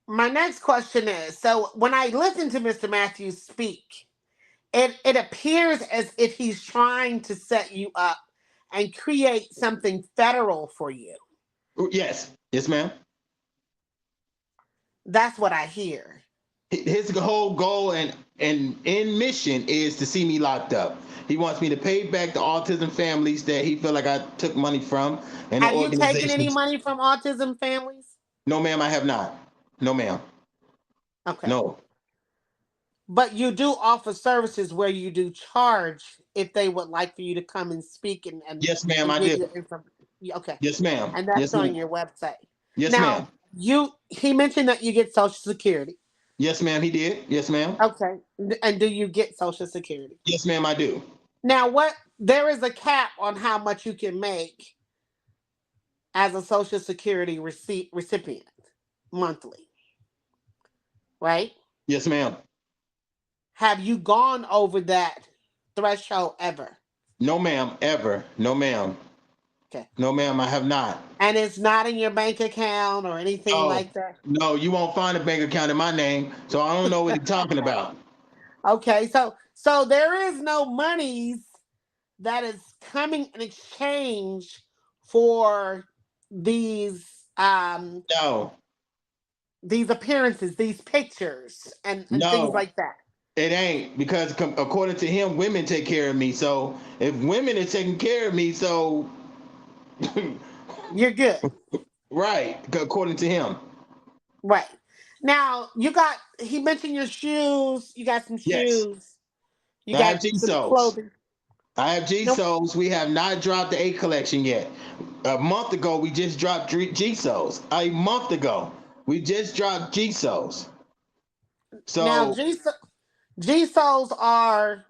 [SPEAKER 1] My next question is, so when I listen to Mr. Matthews speak, it appears as if he's trying to set you up and create something federal for you.
[SPEAKER 2] Yes, yes, ma'am.
[SPEAKER 1] That's what I hear.
[SPEAKER 2] His whole goal and in mission is to see me locked up. He wants me to pay back the autism families that he feel like I took money from and the
[SPEAKER 1] Have you taken any
[SPEAKER 2] organizations.
[SPEAKER 1] money from autism families?
[SPEAKER 2] No, ma'am, I have not. No, ma'am.
[SPEAKER 1] Okay.
[SPEAKER 2] No.
[SPEAKER 1] But you do offer services where you do charge if they would like for you to come and speak
[SPEAKER 2] Yes, ma'am,
[SPEAKER 1] and
[SPEAKER 2] I
[SPEAKER 1] give
[SPEAKER 2] do.
[SPEAKER 1] your information. Okay.
[SPEAKER 2] Yes, ma'am.
[SPEAKER 1] And that's
[SPEAKER 2] Yes,
[SPEAKER 1] on
[SPEAKER 2] ma'am.
[SPEAKER 1] your website.
[SPEAKER 2] Yes,
[SPEAKER 1] Now,
[SPEAKER 2] ma'am.
[SPEAKER 1] he mentioned that you get Social Security.
[SPEAKER 2] Yes, ma'am, he did. Yes, ma'am.
[SPEAKER 1] Okay. And do you get Social Security?
[SPEAKER 2] Yes, ma'am, I do.
[SPEAKER 1] Now, there is a cap on how much you can make as a Social Security recipient monthly, right?
[SPEAKER 2] Yes, ma'am.
[SPEAKER 1] Have you gone over that threshold ever?
[SPEAKER 2] No, ma'am, ever. No, ma'am.
[SPEAKER 1] Okay.
[SPEAKER 2] No, ma'am, I have not.
[SPEAKER 1] And it's not in your bank account or anything
[SPEAKER 2] No,
[SPEAKER 1] like that?
[SPEAKER 2] no, you won't find a bank account in my name, so I don't know what he's talking about.
[SPEAKER 1] Okay, so there is no monies that is coming in exchange for these
[SPEAKER 2] No,
[SPEAKER 1] these appearances, these pictures and things
[SPEAKER 2] no,
[SPEAKER 1] like that.
[SPEAKER 2] it ain't because according to him, women take care of me. So if women are taking care of me, so
[SPEAKER 1] You're good.
[SPEAKER 2] right, according to him,
[SPEAKER 1] Right. Now, he mentioned your shoes, you got some
[SPEAKER 2] yes,
[SPEAKER 1] shoes, you
[SPEAKER 2] I have
[SPEAKER 1] got
[SPEAKER 2] G
[SPEAKER 1] some
[SPEAKER 2] souls.
[SPEAKER 1] clothing.
[SPEAKER 2] I have G
[SPEAKER 1] No,
[SPEAKER 2] souls. We have not dropped the A collection yet. A month ago, we just dropped G souls. A month ago, we just dropped G souls.
[SPEAKER 1] now
[SPEAKER 2] So,
[SPEAKER 1] G soles are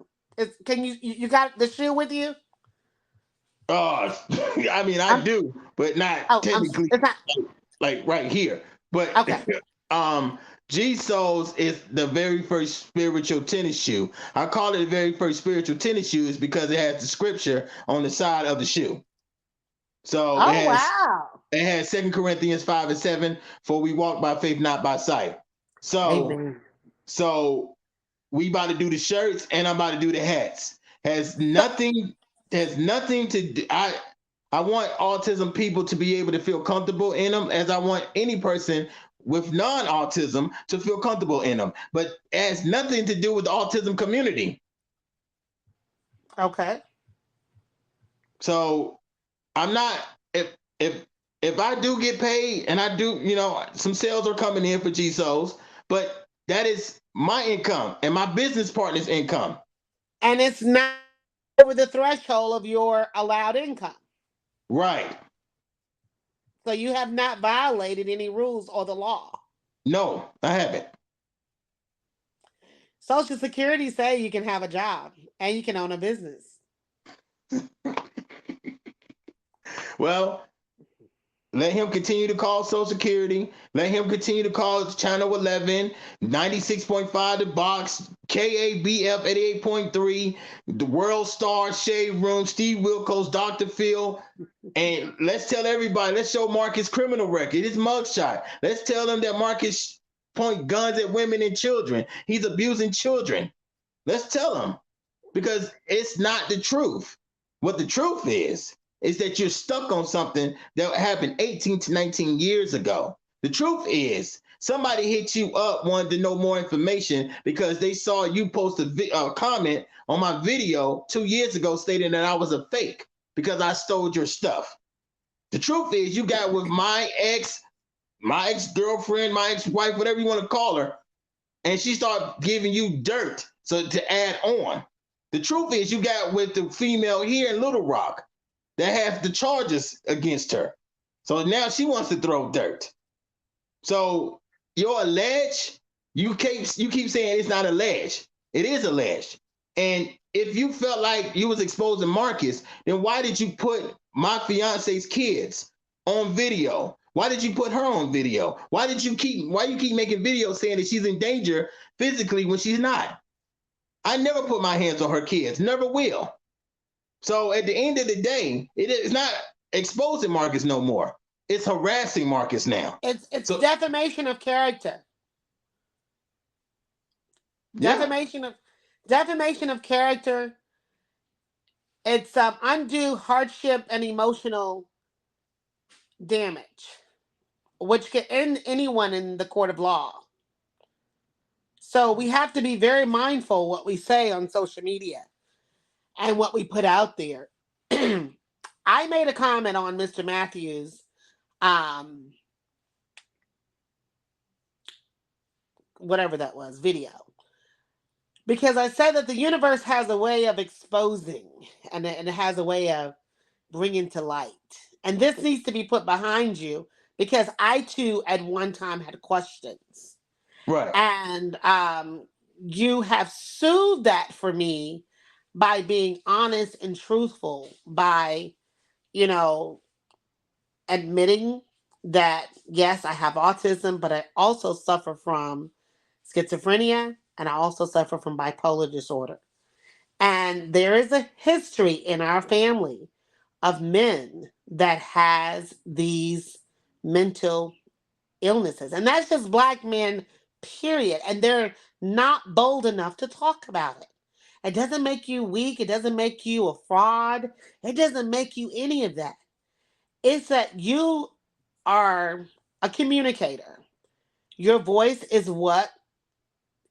[SPEAKER 1] can you got the shoe with you?
[SPEAKER 2] I mean, I
[SPEAKER 1] I'm
[SPEAKER 2] do, but not
[SPEAKER 1] oh,
[SPEAKER 2] technically
[SPEAKER 1] it's not
[SPEAKER 2] like right here. But
[SPEAKER 1] okay.
[SPEAKER 2] G Souls is the very first spiritual tennis shoe. I call it the very first spiritual tennis shoe is because it has the scripture on the side of the shoe. So
[SPEAKER 1] Oh wow.
[SPEAKER 2] it has 2 Corinthians 5:7, for we walk by faith, not by sight. So
[SPEAKER 1] Amen.
[SPEAKER 2] so we about to do the shirts and I'm about to do the hats.
[SPEAKER 1] So
[SPEAKER 2] Has nothing to do. I want autism people to be able to feel comfortable in them as I want any person with non-autism to feel comfortable in them. But it has nothing to do with the autism community.
[SPEAKER 1] okay.
[SPEAKER 2] So I'm not if if I do get paid and I do, some sales are coming in for G Souls, but that is my income and my business partner's income.
[SPEAKER 1] And it's not over the threshold of your allowed income.
[SPEAKER 2] Right.
[SPEAKER 1] So you have not violated any rules or the law.
[SPEAKER 2] No, I haven't.
[SPEAKER 1] Social Security say you can have a job and you can own a business.
[SPEAKER 2] Well, let him continue to call Social Security. Let him continue to call Channel 11, 96.5 The Box, KABF 88.3, The World Star, Shade Room, Steve Wilkos, Dr. Phil. And let's tell everybody, let's show Marcus' criminal record, his mugshot. Let's tell them that Marcus point guns at women and children. He's abusing children. Let's tell them because it's not the truth. What the truth is that you're stuck on something that happened 18 to 19 years ago. The truth is somebody hit you up, wanted to know more information because they saw you post a comment on my video 2 years ago stating that I was a fake because I stole your stuff. The truth is you got with my ex-girlfriend, my ex-wife, whatever you want to call her, and she started giving you dirt so to add on. The truth is you got with the female here in Little Rock that have the charges against her. So now she wants to throw dirt. So you're alleged, you keep saying it's not alleged. It is alleged. And if you felt like you was exposing Marcus, then why did you put my fiance's kids on video? Why did you put her on video? Why you keep making videos saying that she's in danger physically when she's not? I never put my hands on her kids, never will. So at the end of the day, it's not exposing Marcus no more. It's harassing Marcus now.
[SPEAKER 1] It's
[SPEAKER 2] So
[SPEAKER 1] defamation of character.
[SPEAKER 2] yeah,
[SPEAKER 1] Defamation of character. It's undue hardship and emotional damage, which can end anyone in the court of law. So we have to be very mindful what we say on social media and what we put out there. I made a comment on Mr. Matthews, um, whatever that was, video, because I said that the universe has a way of exposing, and it has a way of bringing to light. And this needs to be put behind you because I too at one time had questions.
[SPEAKER 2] right.
[SPEAKER 1] And you have soothed that for me by being honest and truthful, by, you know, admitting that, yes, I have autism, but I also suffer from schizophrenia and I also suffer from bipolar disorder. And there is a history in our family of men that has these mental illnesses. And that's just black men, period. And they're not bold enough to talk about it. It doesn't make you weak. It doesn't make you a fraud. It doesn't make you any of that. It's that you are a communicator. Your voice is what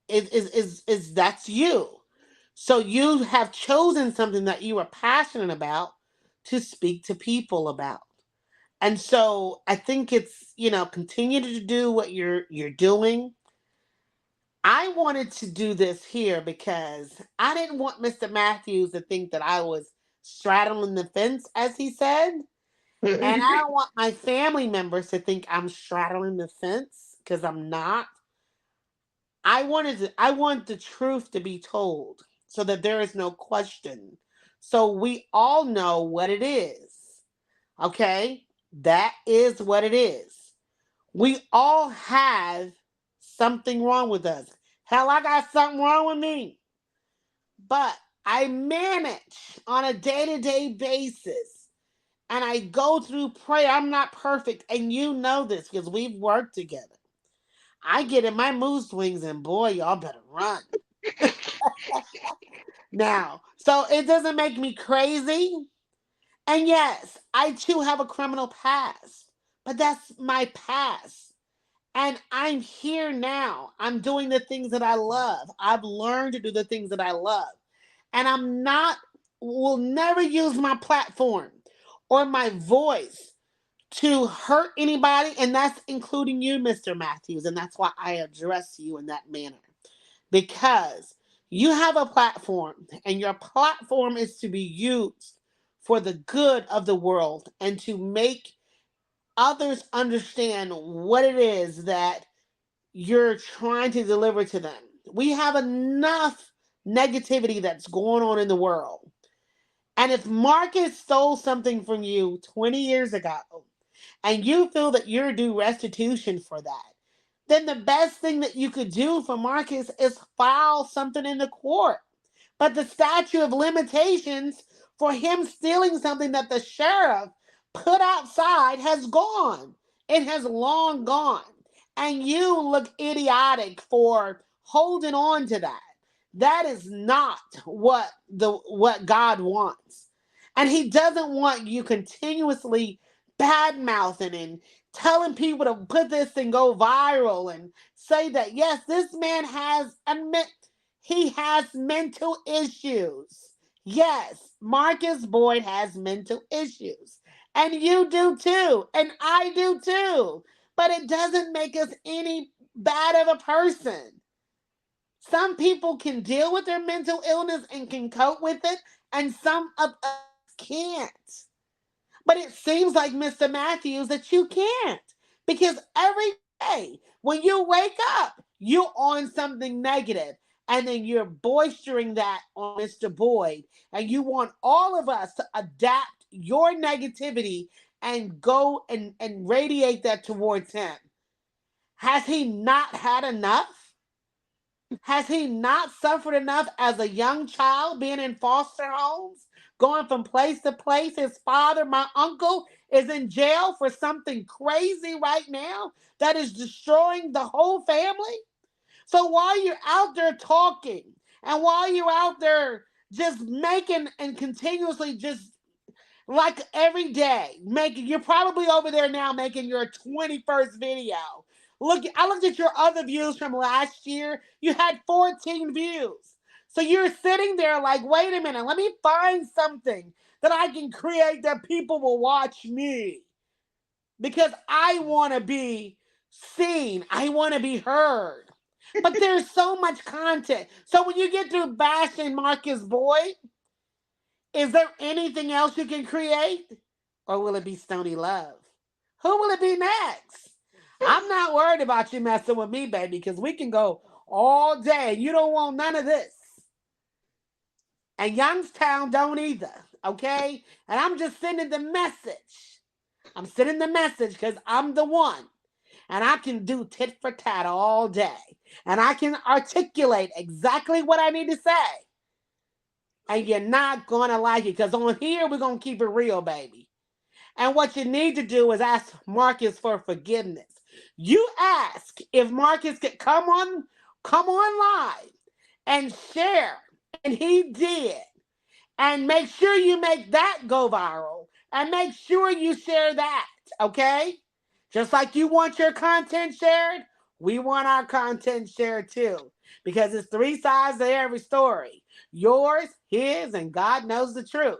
[SPEAKER 1] is that's you. So you have chosen something that you are passionate about to speak to people about. And so I think it's, continue to do what you're doing. I wanted to do this here because I didn't want Mr. Matthews to think that I was straddling the fence, as he said. And I don't want my family members to think I'm straddling the fence because I'm not. I want the truth to be told so that there is no question. So we all know what it is. Okay? That is what it is. We all have something wrong with us. Hell, I got something wrong with me. But I manage on a day-to-day basis and I go through prayer. I'm not perfect, and you know this because we've worked together. I get in my mood swings, and boy, y'all better run. Now, so it doesn't make me crazy. And yes, I too have a criminal past, but that's my past. And I'm here now. I'm doing the things that I love. I've learned to do the things that I love. And will never use my platform or my voice to hurt anybody. And that's including you, Mr. Matthews. And that's why I address you in that manner. Because you have a platform, and your platform is to be used for the good of the world and to make others understand what it is that you're trying to deliver to them. We have enough negativity that's going on in the world. And if Marcus stole something from you 20 years ago and you feel that you're due restitution for that, then the best thing that you could do for Marcus is file something in the court. But the statute of limitations for him stealing something that the sheriff put outside has gone. It has long gone. And you look idiotic for holding on to that. That is not what God wants. And he doesn't want you continuously bad mouthing and telling people to put this and go viral and say that yes, this man he has mental issues. Yes, Marcus Boyd has mental issues. And you do too. And I do too. But it doesn't make us any bad of a person. Some people can deal with their mental illness and can cope with it, and some of us can't. But it seems like, Mr. Matthews, that you can't. Because every day when you wake up, you're on something negative. and then you're boistering that on Mr. Boyd, and you want all of us to adapt your negativity and go and radiate that towards him. Has he not had enough? Has he not suffered enough as a young child being in foster homes, going from place to place? His father, my uncle, is in jail for something crazy right now that is destroying the whole family. So while you're out there talking and while you're out there just making and continuously just like every day making, you're probably over there now making your 21st video. Look, I looked at your other views from last year. You had 14 views. So you're sitting there like, wait a minute, let me find something that I can create that people will watch me because I want to be seen. I want to be heard. But there's so much content. So when you get through bashing Marcus Boyd, is there anything else you can create? Or will it be Stony Love? Who will it be next? I'm not worried about you messing with me, baby, because we can go all day. You don't want none of this. And Youngstown don't either. Okay? And I'm just sending the message. I'm sending the message because I'm the one. And I can do tit for tat all day. And I can articulate exactly what I need to say. And you're not going to like it because on here, we're going to keep it real, baby. And what you need to do is ask Marcus for forgiveness. You ask if Marcus could come on live and share. And he did. And make sure you make that go viral. And make sure you share that. Okay? Just like you want your content shared, we want our content shared too. Because it's three sides to every story. Yours, his, and God knows the truth.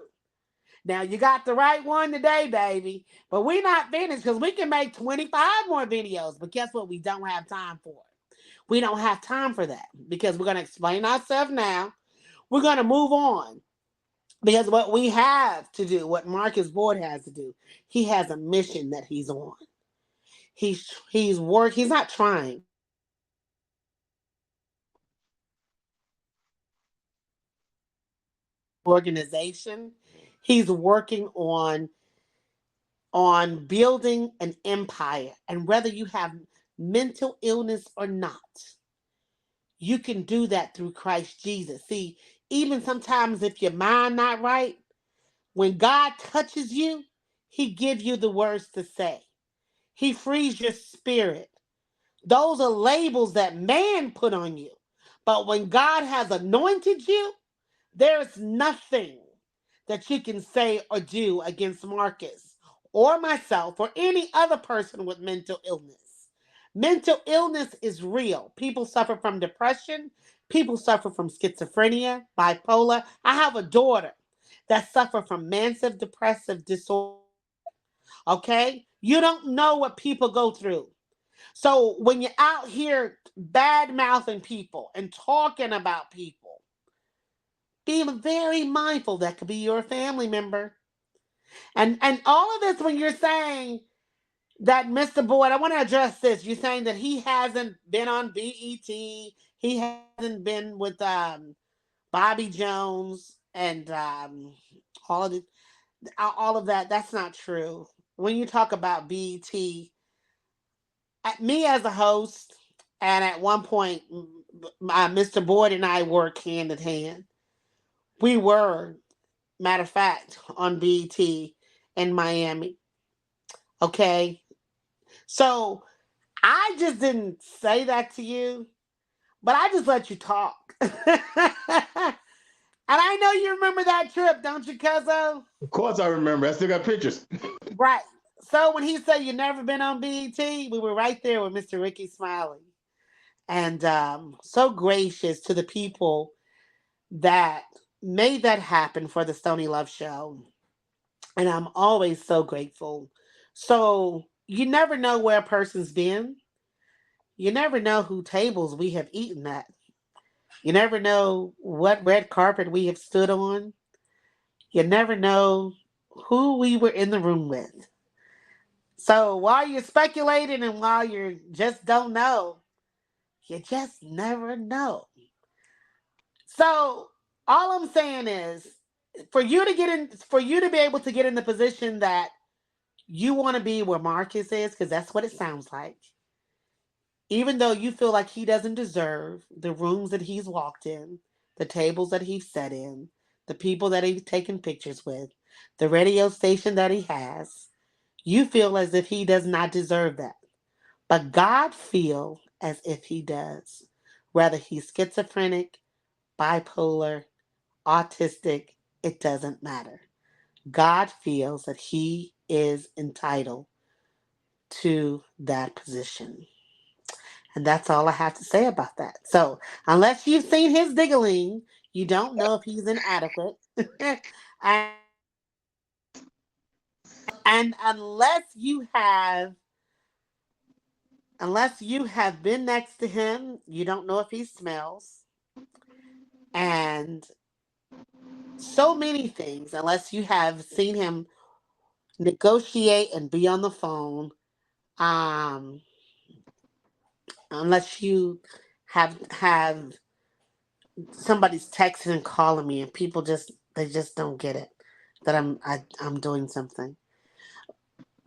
[SPEAKER 1] Now you got the right one today, baby. But we're not finished because we can make 25 more videos. But guess what? We don't have time for it. We don't have time for that because we're going to explain ourselves now. We're going to move on because what we have to do, what Marcus Boyd has to do, he has a mission that he's on. He's not trying. Organization. He's working on building an empire. And whether you have mental illness or not, you can do that through Christ Jesus. See, even sometimes if your mind not right, when God touches you, he gives you the words to say. He frees your spirit. Those are labels that man put on you. But when God has anointed you, there's nothing that you can say or do against Marcus or myself or any other person with mental illness. Mental illness is real. People suffer from depression. People suffer from schizophrenia, bipolar. I have a daughter that suffers from massive depressive disorder. Okay? You don't know what people go through. So when you're out here bad mouthing people and talking about people, be very mindful that could be your family member. And all of this when you're saying that Mr. Boyd, I want to address this. You're saying that he hasn't been on BET, he hasn't been with Bobby Jones and all of the, all of that. That's not true. When you talk about BET, me as a host, and at one point, Mr. Boyd and I work hand in hand. We were, matter of fact, on BT in Miami. Okay. So I just didn't say that to you, but I just let you talk. And I know you remember that trip, don't you, Cuzzo?
[SPEAKER 2] Of course, I remember. I still got pictures.
[SPEAKER 1] Right. So when he said you never been on BET, we were right there with Mr. Ricky Smiley. And so gracious to the people that made that happen for the Stony Love Show. And I'm always so grateful. So you never know where a person's been. You never know who tables we have eaten at. You never know what red carpet we have stood on. You never know who we were in the room with. So while you're speculating and while you just don't know, you just never know. So all I'm saying is, for you to be able to get in the position that you want to be where Marcus is, because that's what it sounds like. Even though you feel like he doesn't deserve the rooms that he's walked in, the tables that he's sat in, the people that he's taken pictures with, the radio station that he has, you feel as if he does not deserve that. But God feels as if he does. Whether he's schizophrenic, bipolar, autistic, it doesn't matter. God feels that he is entitled to that position. And that's all I have to say about that. So, unless you've seen his diggling, you don't know if he's inadequate. and, and unless you have been next to him, you don't know if he smells. And so many things, unless you have seen him negotiate and be on the phone, um, unless you have somebody's texting and calling me and people just don't get it that I'm doing something.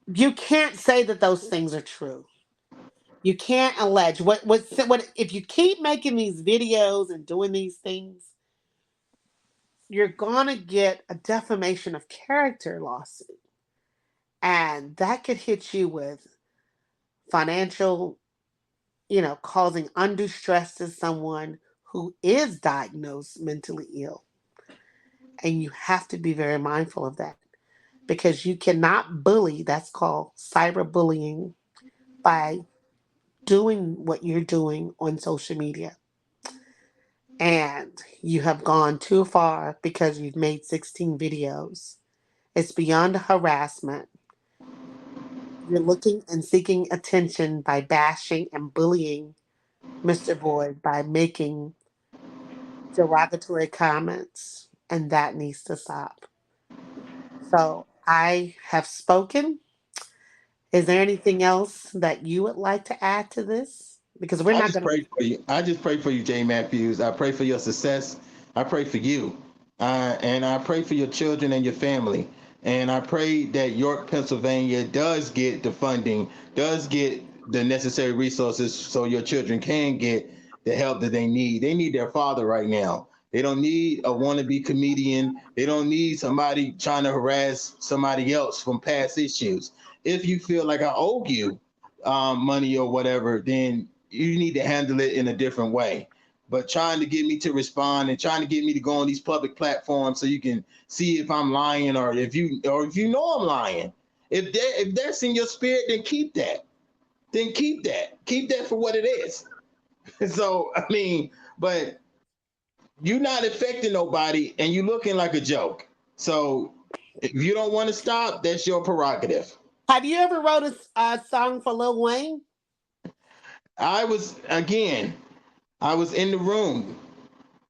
[SPEAKER 1] You can't say that those things are true. You can't allege what if you keep making these videos and doing these things, you're gonna get a defamation of character lawsuit. And that could hit you with financial, causing undue stress to someone who is diagnosed mentally ill. And you have to be very mindful of that because you cannot bully. That's called cyberbullying by doing what you're doing on social media. And you have gone too far because you've made 16 videos. It's beyond harassment. You're looking and seeking attention by bashing and bullying Mr. Boyd by making derogatory comments, and that needs to stop. So I have spoken. Is there anything else that you would like to add to this? Because we're
[SPEAKER 2] I
[SPEAKER 1] not
[SPEAKER 2] just
[SPEAKER 1] going to.
[SPEAKER 2] pray for you. I just pray for you, Jay Matthews. I pray for your success. I pray for you. And I pray for your children and your family. And I pray that York, Pennsylvania does get the funding, does get the necessary resources so your children can get the help that they need. They need their father right now. They don't need a wannabe comedian. They don't need somebody trying to harass somebody else from past issues. If you feel like I owe you money or whatever, then you need to handle it in a different way. But trying to get me to respond and trying to get me to go on these public platforms so you can see if I'm lying or if you know I'm lying. If that's in your spirit, then keep that. Then keep that. Keep that for what it is. So I mean, but you're not affecting nobody and you're looking like a joke. So if you don't want to stop, that's your prerogative.
[SPEAKER 1] Have you ever wrote a song for Lil Wayne?
[SPEAKER 2] I was in the room.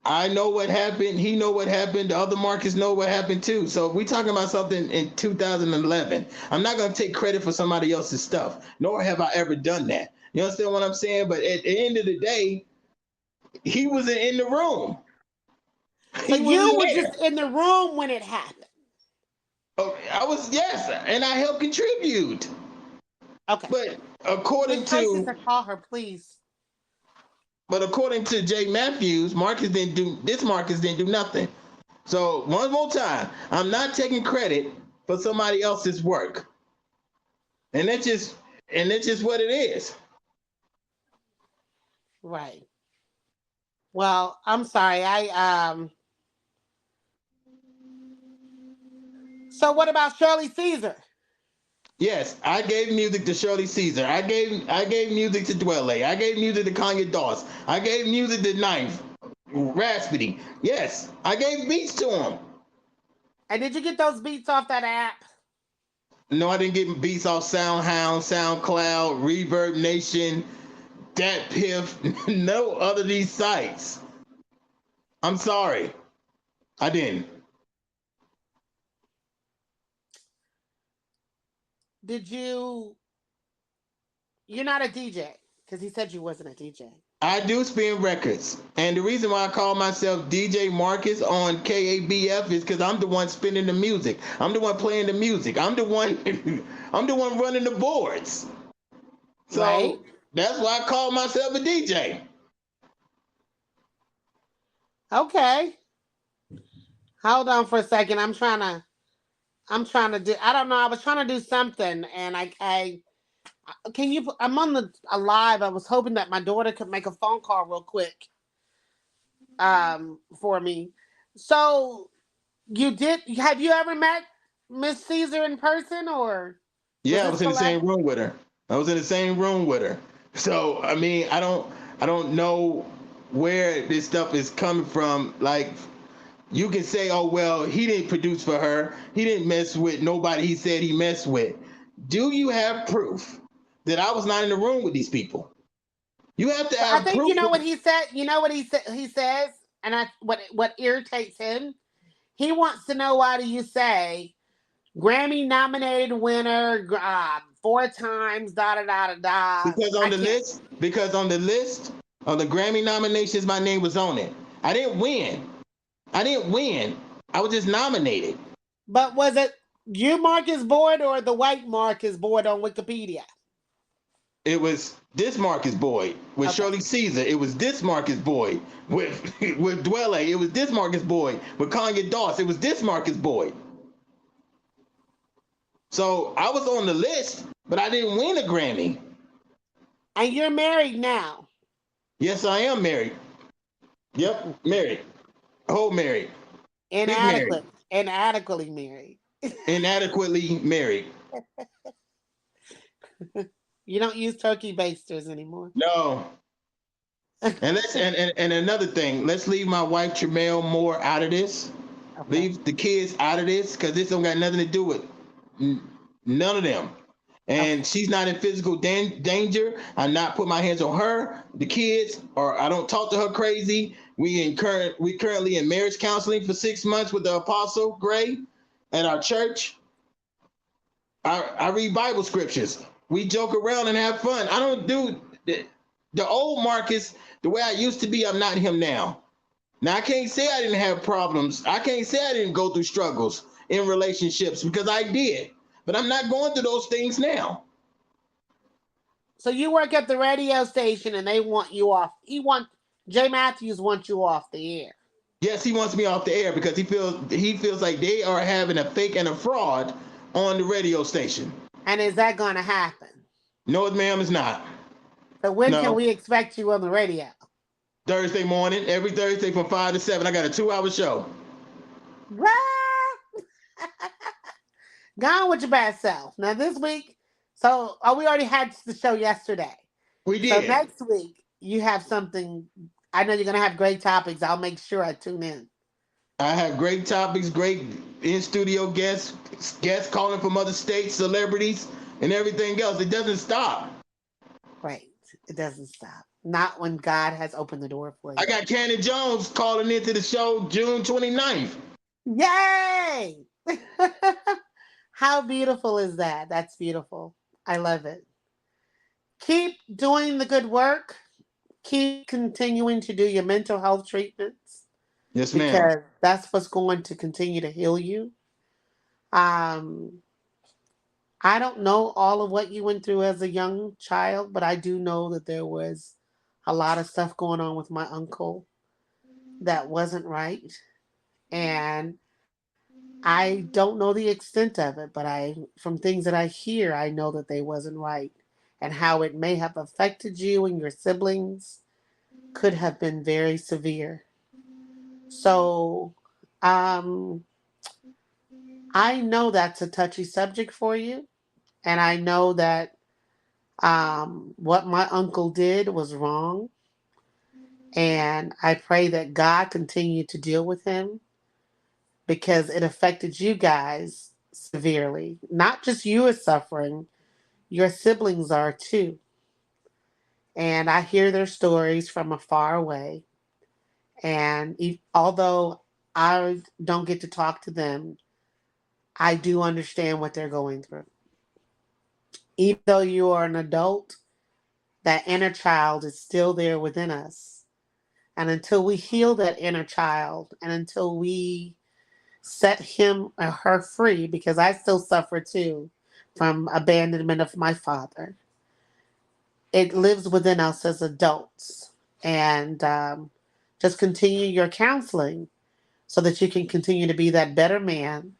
[SPEAKER 2] I know what happened. He know what happened. The other Marcus know what happened too. So if we talking about something in 2011, I'm not gonna take credit for somebody else's stuff. Nor have I ever done that. You understand what I'm saying? But at the end of the day, he wasn't in the room.
[SPEAKER 1] So
[SPEAKER 2] He
[SPEAKER 1] you
[SPEAKER 2] wasn't
[SPEAKER 1] were
[SPEAKER 2] there.
[SPEAKER 1] just in the room when it happened.
[SPEAKER 2] Oh, I was, yes, and I helped contribute.
[SPEAKER 1] Okay.
[SPEAKER 2] But
[SPEAKER 1] Miss
[SPEAKER 2] according
[SPEAKER 1] Tracy
[SPEAKER 2] to
[SPEAKER 1] said call her, please.
[SPEAKER 2] but according to Jay Matthews, Marcus didn't do nothing. So one more time, I'm not taking credit for somebody else's work. And that's just what it is.
[SPEAKER 1] Right. Well, I'm sorry. So what about Shirley Caesar?
[SPEAKER 2] Yes, I gave music to Shirley Caesar. I gave music to Dwelle. I gave music to Kanye Doss. I gave music to Knife, Raspity. Yes, I gave beats to him.
[SPEAKER 1] And did you get those beats off that app?
[SPEAKER 2] No, I didn't get beats off SoundHound, SoundCloud, Reverb Nation, Dat Piff, no other of these sites. I'm sorry, I didn't.
[SPEAKER 1] Did you? You're not a DJ because he said you wasn't a DJ.
[SPEAKER 2] I do spin records. And the reason why I call myself DJ Marcus on KABF is because I'm the one spinning the music. I'm the one playing the music. I'm the one I'm the one running the boards.
[SPEAKER 1] Right?
[SPEAKER 2] So that's why I call myself a DJ.
[SPEAKER 1] Okay. Hold on for a second. I'm trying to do, I don't know, I was trying to do something and I can you I'm on the a live. I was hoping that my daughter could make a phone call real quick for me. So you did have you ever met Miss Caesar in person, or was
[SPEAKER 2] Yeah, I
[SPEAKER 1] this
[SPEAKER 2] was in the
[SPEAKER 1] collab?
[SPEAKER 2] same room with her. I was in the same room with her. So I mean, I don't know where this stuff is coming from. Like you can say, oh well, he didn't produce for her. He didn't mess with nobody he said he messed with. Do you have proof that I was not in the room with these people? You have to
[SPEAKER 1] So I
[SPEAKER 2] have
[SPEAKER 1] think you
[SPEAKER 2] proof.
[SPEAKER 1] know what he said. You know what he says, and I what irritates him. He wants to know, why do you say Grammy nominated winner, 4 times, da da da da da.
[SPEAKER 2] Because on
[SPEAKER 1] I
[SPEAKER 2] the
[SPEAKER 1] can't.
[SPEAKER 2] list, because on the list of the Grammy nominations, my name was on it. I didn't win. I didn't win. I was just nominated.
[SPEAKER 1] But was it you, Marcus Boyd, or the white Marcus Boyd on Wikipedia?
[SPEAKER 2] It was this Marcus Boyd with
[SPEAKER 1] Okay.
[SPEAKER 2] Shirley Caesar. It was this Marcus Boyd with with Dwelle. It was this Marcus Boyd with Kanye Doss. It was this Marcus Boyd. So I was on the list, but I didn't win a Grammy.
[SPEAKER 1] And you're married now.
[SPEAKER 2] Yes, I am married. Yep, married. Whole married. Big married.
[SPEAKER 1] Inadequately married.
[SPEAKER 2] Inadequately married.
[SPEAKER 1] You don't use turkey basters anymore.
[SPEAKER 2] No. And and another thing, let's leave my wife Tremel Moore out of this.
[SPEAKER 1] Okay.
[SPEAKER 2] Leave the kids out of this because this don't got nothing to do with none of them.
[SPEAKER 1] Okay.
[SPEAKER 2] And she's not in physical danger. I'm not put my hands on her, the kids, or I don't talk to her crazy. We currently in marriage counseling for 6 months with the Apostle Gray at our church. I read Bible scriptures. We joke around and have fun. I don't do the old Marcus the way I used to be. I'm not him now. Now I can't say I didn't have problems. I can't say I didn't go through struggles in relationships because I did. But I'm not going through those things now.
[SPEAKER 1] So you work at the radio station and they want you off. Jay Matthews wants you off the air.
[SPEAKER 2] Yes, he wants me off the air because he feels like they are having a fake and a fraud on the radio station.
[SPEAKER 1] And is that going to happen?
[SPEAKER 2] No, ma'am, it's not.
[SPEAKER 1] So when can
[SPEAKER 2] No.
[SPEAKER 1] we expect you on the radio?
[SPEAKER 2] Thursday morning, every Thursday from 5 to 7. I got a 2-hour show.
[SPEAKER 1] What? Gone with your bad self. Now this week, we already had the show yesterday.
[SPEAKER 2] We
[SPEAKER 1] So
[SPEAKER 2] did.
[SPEAKER 1] next week you have something. I know you're gonna have great topics. I'll make sure I tune in.
[SPEAKER 2] I have great topics, great in studio guests calling from other states, celebrities, and everything else. It doesn't stop.
[SPEAKER 1] Great. It doesn't stop. Not when God has opened the door for
[SPEAKER 2] I
[SPEAKER 1] you.
[SPEAKER 2] got Candy Jones calling into the show June 29th.
[SPEAKER 1] Yay! How beautiful is that? That's beautiful. I love it. Keep doing the good work. Keep continuing to do your mental health treatments,
[SPEAKER 2] Yes, ma'am.
[SPEAKER 1] because that's what's going to continue to heal you. Um, I don't know all of what you went through as a young child, but I do know that there was a lot of stuff going on with my uncle that wasn't right. And I don't know the extent of it, but from things that I hear, I know that they wasn't right, and how it may have affected you and your siblings could have been very severe. So, um, I know that's a touchy subject for you, and I know that what my uncle did was wrong, and I pray that God continue to deal with him, because it affected you guys severely. Not just you are suffering, your siblings are too. And I hear their stories from afar away. And although I don't get to talk to them, I do understand what they're going through. Even though you are an adult, that inner child is still there within us. And until we heal that inner child and until we set him or her free, because I still suffer too from abandonment of my father, it lives within us as adults. And just continue your counseling so that you can continue to be that better man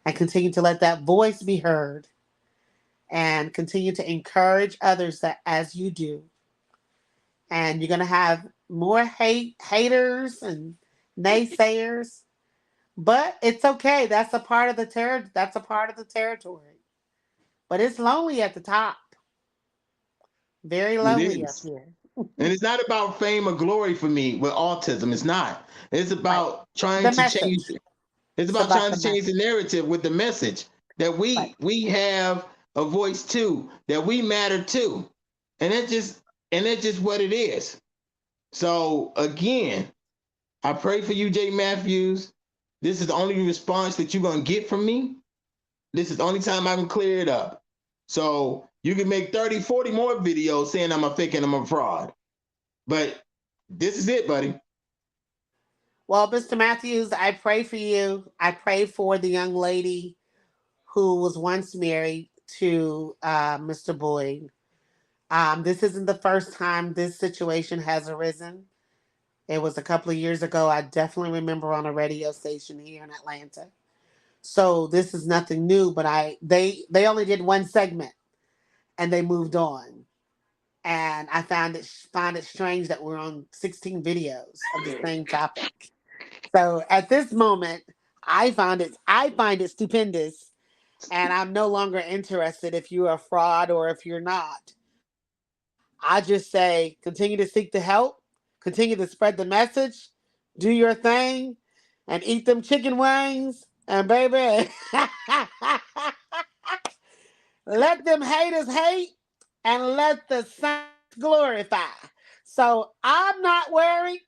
[SPEAKER 1] and continue to let that voice be heard and continue to encourage others that as you do. And you're going to have more haters and naysayers, but it's okay. That's a part of the that's a part of the territory. But it's lonely at the top. Very
[SPEAKER 2] It
[SPEAKER 1] lonely up
[SPEAKER 2] is.
[SPEAKER 1] here.
[SPEAKER 2] And it's not about fame or glory for me with autism. It's not. It's
[SPEAKER 1] Right.
[SPEAKER 2] about trying
[SPEAKER 1] The
[SPEAKER 2] to change.
[SPEAKER 1] message.
[SPEAKER 2] It's
[SPEAKER 1] It's
[SPEAKER 2] about
[SPEAKER 1] about
[SPEAKER 2] trying
[SPEAKER 1] the
[SPEAKER 2] to change the
[SPEAKER 1] message.
[SPEAKER 2] narrative with the message that
[SPEAKER 1] Right.
[SPEAKER 2] we have a voice too, that we matter too. And that's just what it is. So again, I pray for you, Jay Matthews. This is the only response that you're gonna get from me. This is the only time I can clear it up. So you can make 30, 40 more videos saying I'm a fake and I'm a fraud. But this is it, buddy.
[SPEAKER 1] Well, Mr. Matthews, I pray for you. I pray for the young lady who was once married to Mr. Boyd. This isn't the first time this situation has arisen. It was a couple of years ago. I definitely remember on a radio station here in Atlanta. So this is nothing new, but they only did one segment and they moved on. And I find it strange that we're on 16 videos of the same topic. So at this moment, I find it stupendous, and I'm no longer interested if you're a fraud or if you're not. I just say continue to seek the help, continue to spread the message, do your thing, and eat them chicken wings. And baby, let them haters hate and let the saints glorify. So I'm not worried.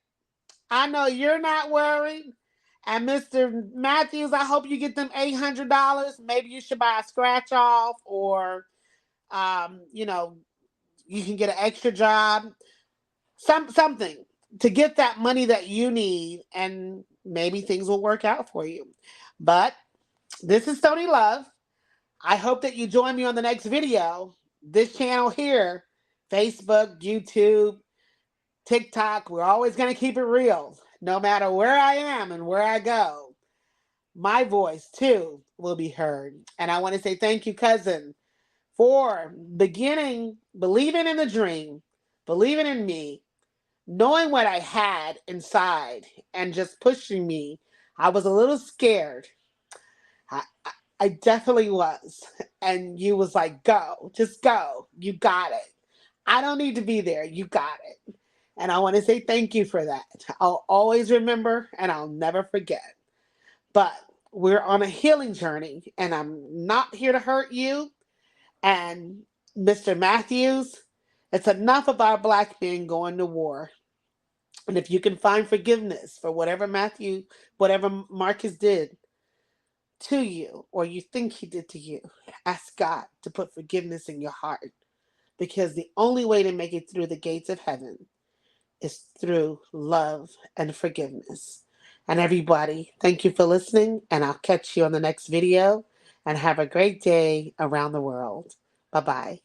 [SPEAKER 1] I know you're not worried. And Mr. Matthews, I hope you get them $800. Maybe you should buy a scratch off, or, you know, you can get an extra job, something to get that money that you need, and maybe things will work out for you. But this is Stoney Love. I hope that you join me on the next video. This channel here, Facebook, YouTube, TikTok, we're always going to keep it real. No matter where I am and where I go, my voice too will be heard. And I want to say thank you, cousin, for believing in the dream, believing in me, knowing what I had inside, and just pushing me. I was a little scared. I definitely was. And you was like, go, just go. You got it. I don't need to be there. You got it. And I want to say thank you for that. I'll always remember and I'll never forget. But we're on a healing journey, and I'm not here to hurt you. And Mr. Matthews, it's enough of our black men going to war. And if you can find forgiveness for whatever Marcus did to you, or you think he did to you, ask God to put forgiveness in your heart. Because the only way to make it through the gates of heaven is through love and forgiveness. And everybody, thank you for listening, and I'll catch you on the next video. And have a great day around the world. Bye bye.